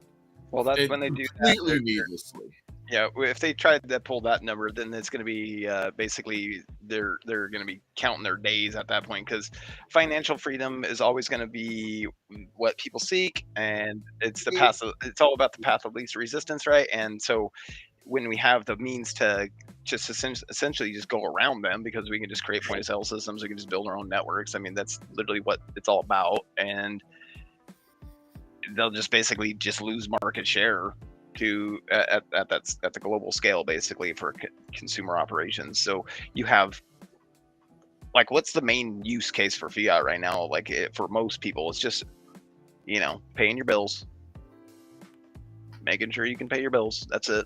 S3: Well, that's
S2: And
S3: when they do that.
S2: completely needlessly.
S3: Yeah, if they try to pull that number, then it's going to be basically they're going to be counting their days at that point, because financial freedom is always going to be what people seek, and it's the path. It's all about the path of least resistance, right? And so when we have the means to just essentially just go around them, because we can just create point of sale systems, we can just build our own networks. I mean, that's literally what it's all about, and they'll just basically just lose market share to at the global scale, basically, for consumer operations. So you have, like, what's the main use case for fiat right now? Like, for most people, it's just, paying your bills, making sure you can pay your bills. That's it.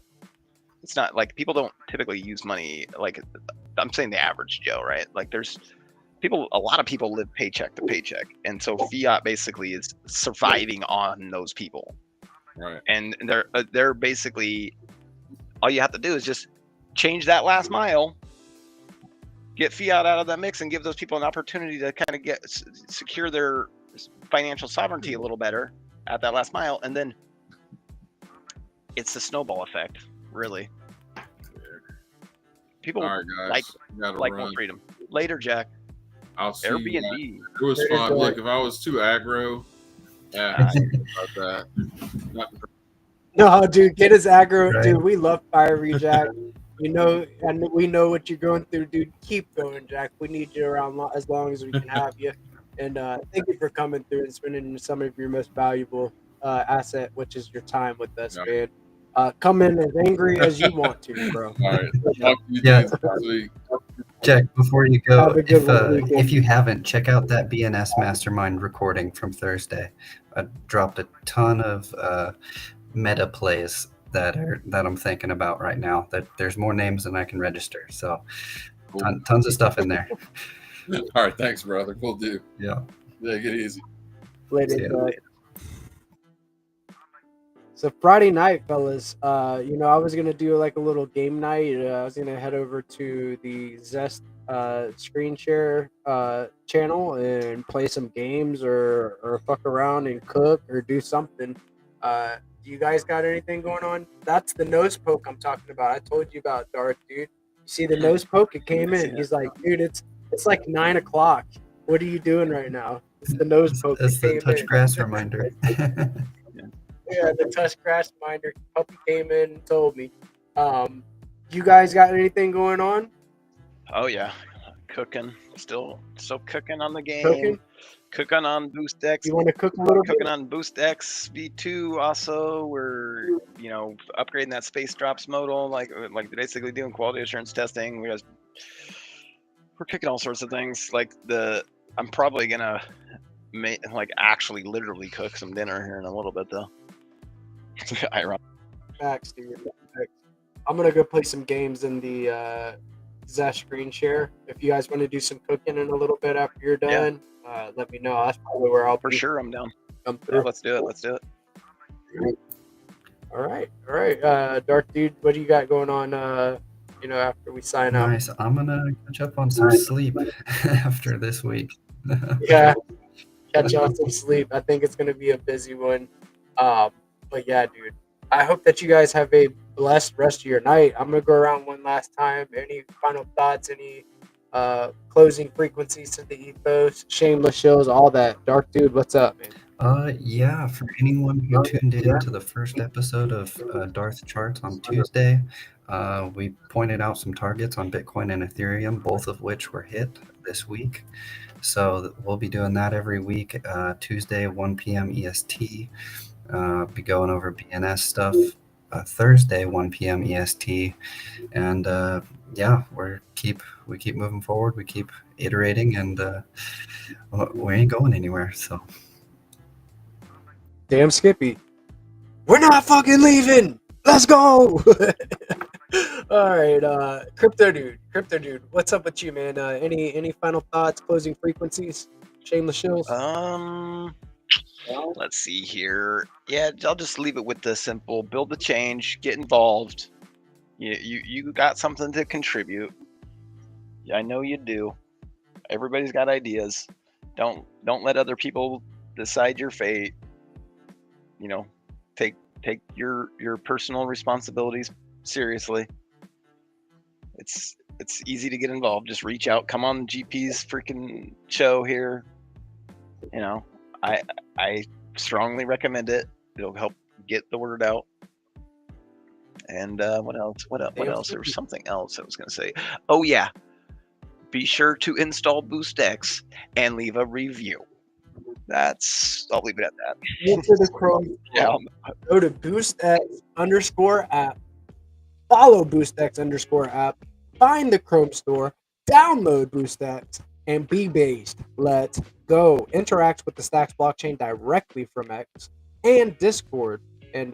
S3: It's not like people don't typically use money. Like, I'm saying the average Joe, right? Like, a lot of people live paycheck to paycheck, and so fiat basically is surviving on those people.
S2: Right.
S3: And they're basically, all you have to do is just change that last mile, get fiat out of that mix, and give those people an opportunity to kind of secure their financial sovereignty a little better at that last mile, and then it's the snowball effect, really. People
S2: All right, guys,
S3: like more freedom. Later, Jack.
S2: I'll see
S3: Airbnb.
S2: you. It was fun. Look, if I was too aggro, about that.
S1: No, dude, get his aggro,
S4: Right.
S1: dude. We love fiery Jack. And we know what you're going through, dude. Keep going, Jack. We need you around as long as we can have you. And thank you for coming through and spending some of your most valuable asset, which is your time with us, man. Come in as angry as you want to, bro.
S2: All right. Talk to you
S4: Yeah.
S2: guys next week.
S4: Jack, before you go,
S1: Have a good weekend.
S4: if you haven't, check out that BNS Mastermind recording from Thursday. I dropped a ton of meta plays that I'm thinking about right now. That there's more names than I can register, so tons of stuff in there.
S2: All right. Thanks, brother. We'll do.
S4: Yeah.
S2: Take it easy.
S1: Later,
S4: See ya.
S1: Jack. So Friday night, fellas, I was gonna do like a little game night. I was gonna head over to the Zest screen share channel and play some games or fuck around and cook or do something. Do you guys got anything going on? That's the nose poke I'm talking about. I told you about Darth, dude. You see the nose poke? It came in. He's like, dude, it's like 9 o'clock. What are you doing right now? It's the nose poke.
S4: That's
S1: It
S4: the
S1: came
S4: touch
S1: in.
S4: grass reminder.
S1: Yeah, the touch grass reminder. Puppy came in and told me. You guys got anything going on?
S3: Oh yeah, cooking. Still cooking on the game. Cooking on Boost X.
S1: You want to cook a little
S3: Cooking
S1: bit?
S3: on Boost X V2 also. We're upgrading that space drops modal, like basically doing quality assurance testing. We're kicking all sorts of things. I'm probably gonna actually literally cook some dinner here in a little bit though. Ironic.
S1: Facts, dude. Facts. I'm gonna go play some games in the Zest screen share. If you guys want to do some cooking in a little bit after you're done, let me know. That's probably where I'll
S3: For
S1: be.
S3: sure, I'm down.
S1: Come
S3: Yeah,
S1: through.
S3: let's do it.
S1: All right. Dark dude, what do you got going on? After we sign out.
S4: Nice. I'm gonna catch up on some sleep after this week.
S1: Yeah, catch on some sleep. I think it's gonna be a busy one. But yeah, dude. I hope that you guys have a blessed rest of your night. I'm gonna go around one last time. Any final thoughts? Any closing frequencies to the ethos? Shameless shows, all that. Dark dude, what's up, man?
S4: Yeah, for anyone who tuned in to the first episode of Darth Charts on Tuesday, we pointed out some targets on Bitcoin and Ethereum, both of which were hit this week. So we'll be doing that every week, Tuesday, 1 p.m. EST. Be going over BNS stuff Thursday, 1 p.m. EST. And we keep moving forward. We keep iterating, and we ain't going anywhere. So.
S1: Damn Skippy. We're not fucking leaving. Let's go. All right, Crypto Dude, what's up with you, man? Any final thoughts, closing frequencies, shameless shills?
S3: Let's see here. Yeah, I'll just leave it with the simple: build the change, get involved. You got something to contribute. Yeah, I know you do. Everybody's got ideas. Don't let other people decide your fate. You know, take your personal responsibilities seriously. It's easy to get involved. Just reach out. Come on GP's freaking show here. You know, I strongly recommend it. It'll help get the word out. And what else? What else? There was something else I was going to say. Oh yeah, be sure to install BoostX and leave a review. I'll leave it at that.
S1: Get to the Chrome.
S3: Yeah.
S1: Go to BoostX_app. Follow BoostX_app. Find the Chrome store. Download BoostX and be based. Let's go. Interact with the Stacks blockchain directly from X and Discord. And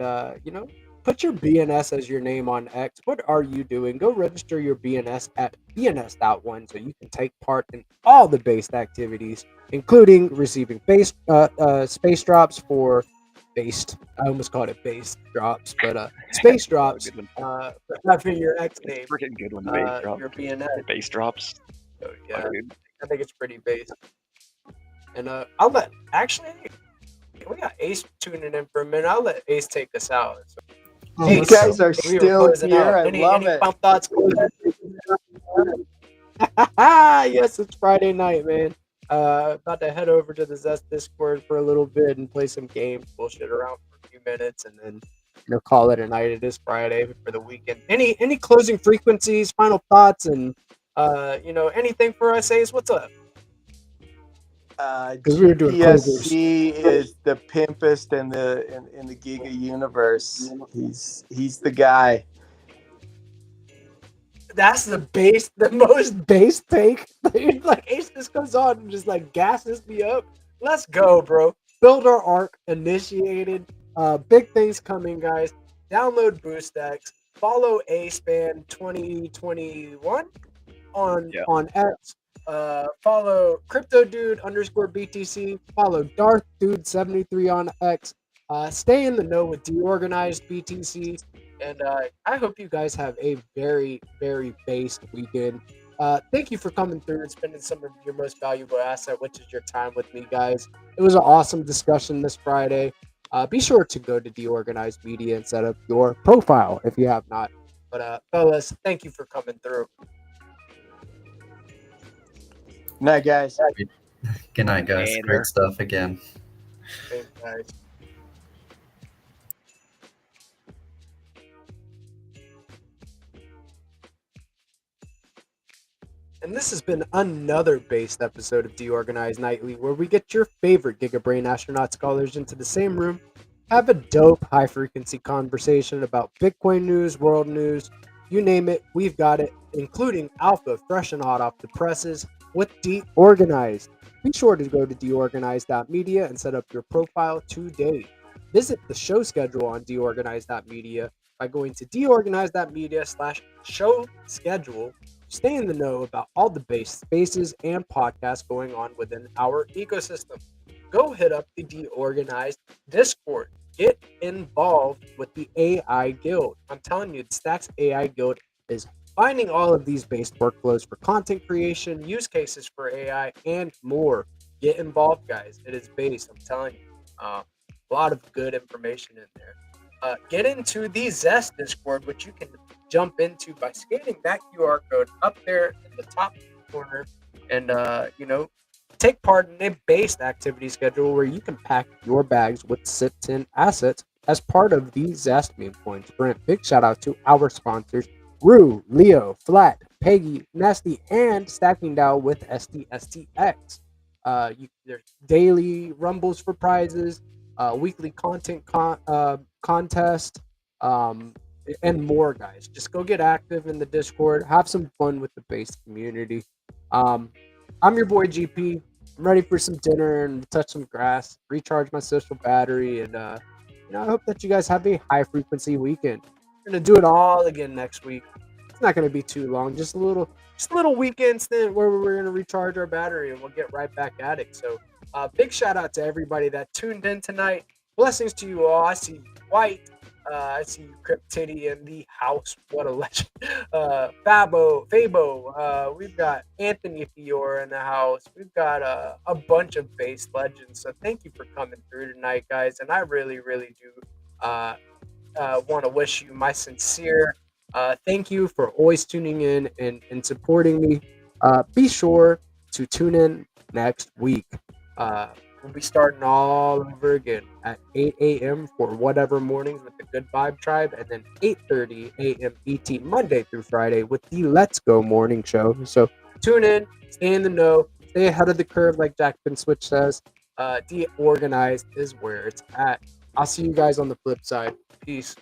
S1: put your BNS as your name on X. What are you doing? Go register your BNS at bns.one so you can take part in all the based activities, including receiving space drops for based. I almost called it base drops, but space drops for having your X name.
S3: Freaking good one. Base drops.
S1: Your BNS.
S3: Base drops.
S1: So, yeah, I think it's pretty base. And I'll let we got Ace tuning in for a minute. I'll let Ace take us out. So,
S7: you guys are still here. I love it.
S1: Final thoughts? Yes, it's Friday night, man. About to head over to the Zest Discord for a little bit and play some games, bullshit around for a few minutes, and then call it a night. It is Friday for the weekend. Any closing frequencies, final thoughts, and anything for us, Ace? What's up?
S7: GPSC is the pimpest in the Giga universe. He's the guy.
S1: That's the most base take. Like Ace just comes on and just like gasses me up. Let's go, bro. Builder arc initiated. Big things coming, guys. Download BoostX. Follow ASPAN 2021 on X. Follow CryptoDude_BTC. Follow Darth Dude 73 on X. Stay in the know with DeOrganized BTC. And I hope you guys have a very, very based weekend. Thank you for coming through and spending some of your most valuable asset, which is your time with me, guys. It was an awesome discussion this Friday. Be sure to go to DeOrganized Media and set up your profile if you have not. But fellas, thank you for coming through.
S7: Night, guys.
S4: Good night, guys.
S3: Later.
S4: Great stuff again.
S1: Thanks, guys. And this has been another based episode of DeOrganized Nightly, where we get your favorite Giga Brain Astronaut Scholars into the same room, have a dope high-frequency conversation about Bitcoin news, world news, you name it, we've got it, including Alpha, fresh and hot off the presses, with DeOrganized. Be sure to go to DeOrganized.media and set up your profile today. Visit the show schedule on DeOrganized.media by going to DeOrganized.media/show schedule. Stay in the know about all the base spaces and podcasts going on within our ecosystem. Go hit up the DeOrganized Discord. Get involved with the AI Guild. I'm telling you, the Stacks AI Guild is finding all of these based workflows for content creation, use cases for AI, and more. Get involved, guys. It is based. I'm telling you, a lot of good information in there. Get into the Zest Discord, which you can jump into by scanning that QR code up there in the top corner, and take part in a based activity schedule where you can pack your bags with sit-in assets as part of the Zest meme coins. Brent, big shout out to our sponsors: Rue, Leo, Flat, Peggy, Nesty, and Stacking DAO with STSTX. There's daily rumbles for prizes, weekly content contest, and more, guys. Just go get active in the Discord. Have some fun with the base community. I'm your boy GP. I'm ready for some dinner and touch some grass, recharge my social battery, and I hope that you guys have a high frequency weekend. We're gonna do it all again next week. It's not gonna be too long, just a little weekend stint where we're gonna recharge our battery and we'll get right back at it. So Big shout out to everybody that tuned in tonight. Blessings to you all. I see White. I see you, Crypt Titty in the house. What a legend. Fabo. We've got Anthony Fiore in the house. We've got a bunch of bass legends. So thank you for coming through tonight, guys. And I really, really do want to wish you my sincere thank you for always tuning in and supporting me. Be sure to tune in next week. We'll be starting all over again at 8 a.m. for whatever mornings with the Good Vibe Tribe, and then 8:30 a.m. ET Monday through Friday with the Let's Go Morning Show. So tune in, stay in the know, stay ahead of the curve, like Jack Switch says. DeOrganized is where it's at. I'll see you guys on the flip side. Peace.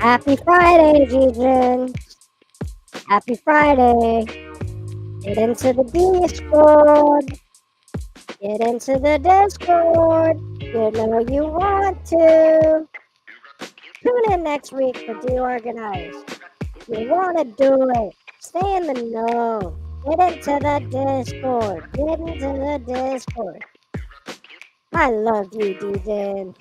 S8: Happy Friday, G-Gen. Happy Friday. Get into the Discord. Get into the Discord. You know you want to. Tune in next week for DeOrganized. You want to do it. Stay in the know. Get into the Discord. Get into the Discord. I love you, D-Gen.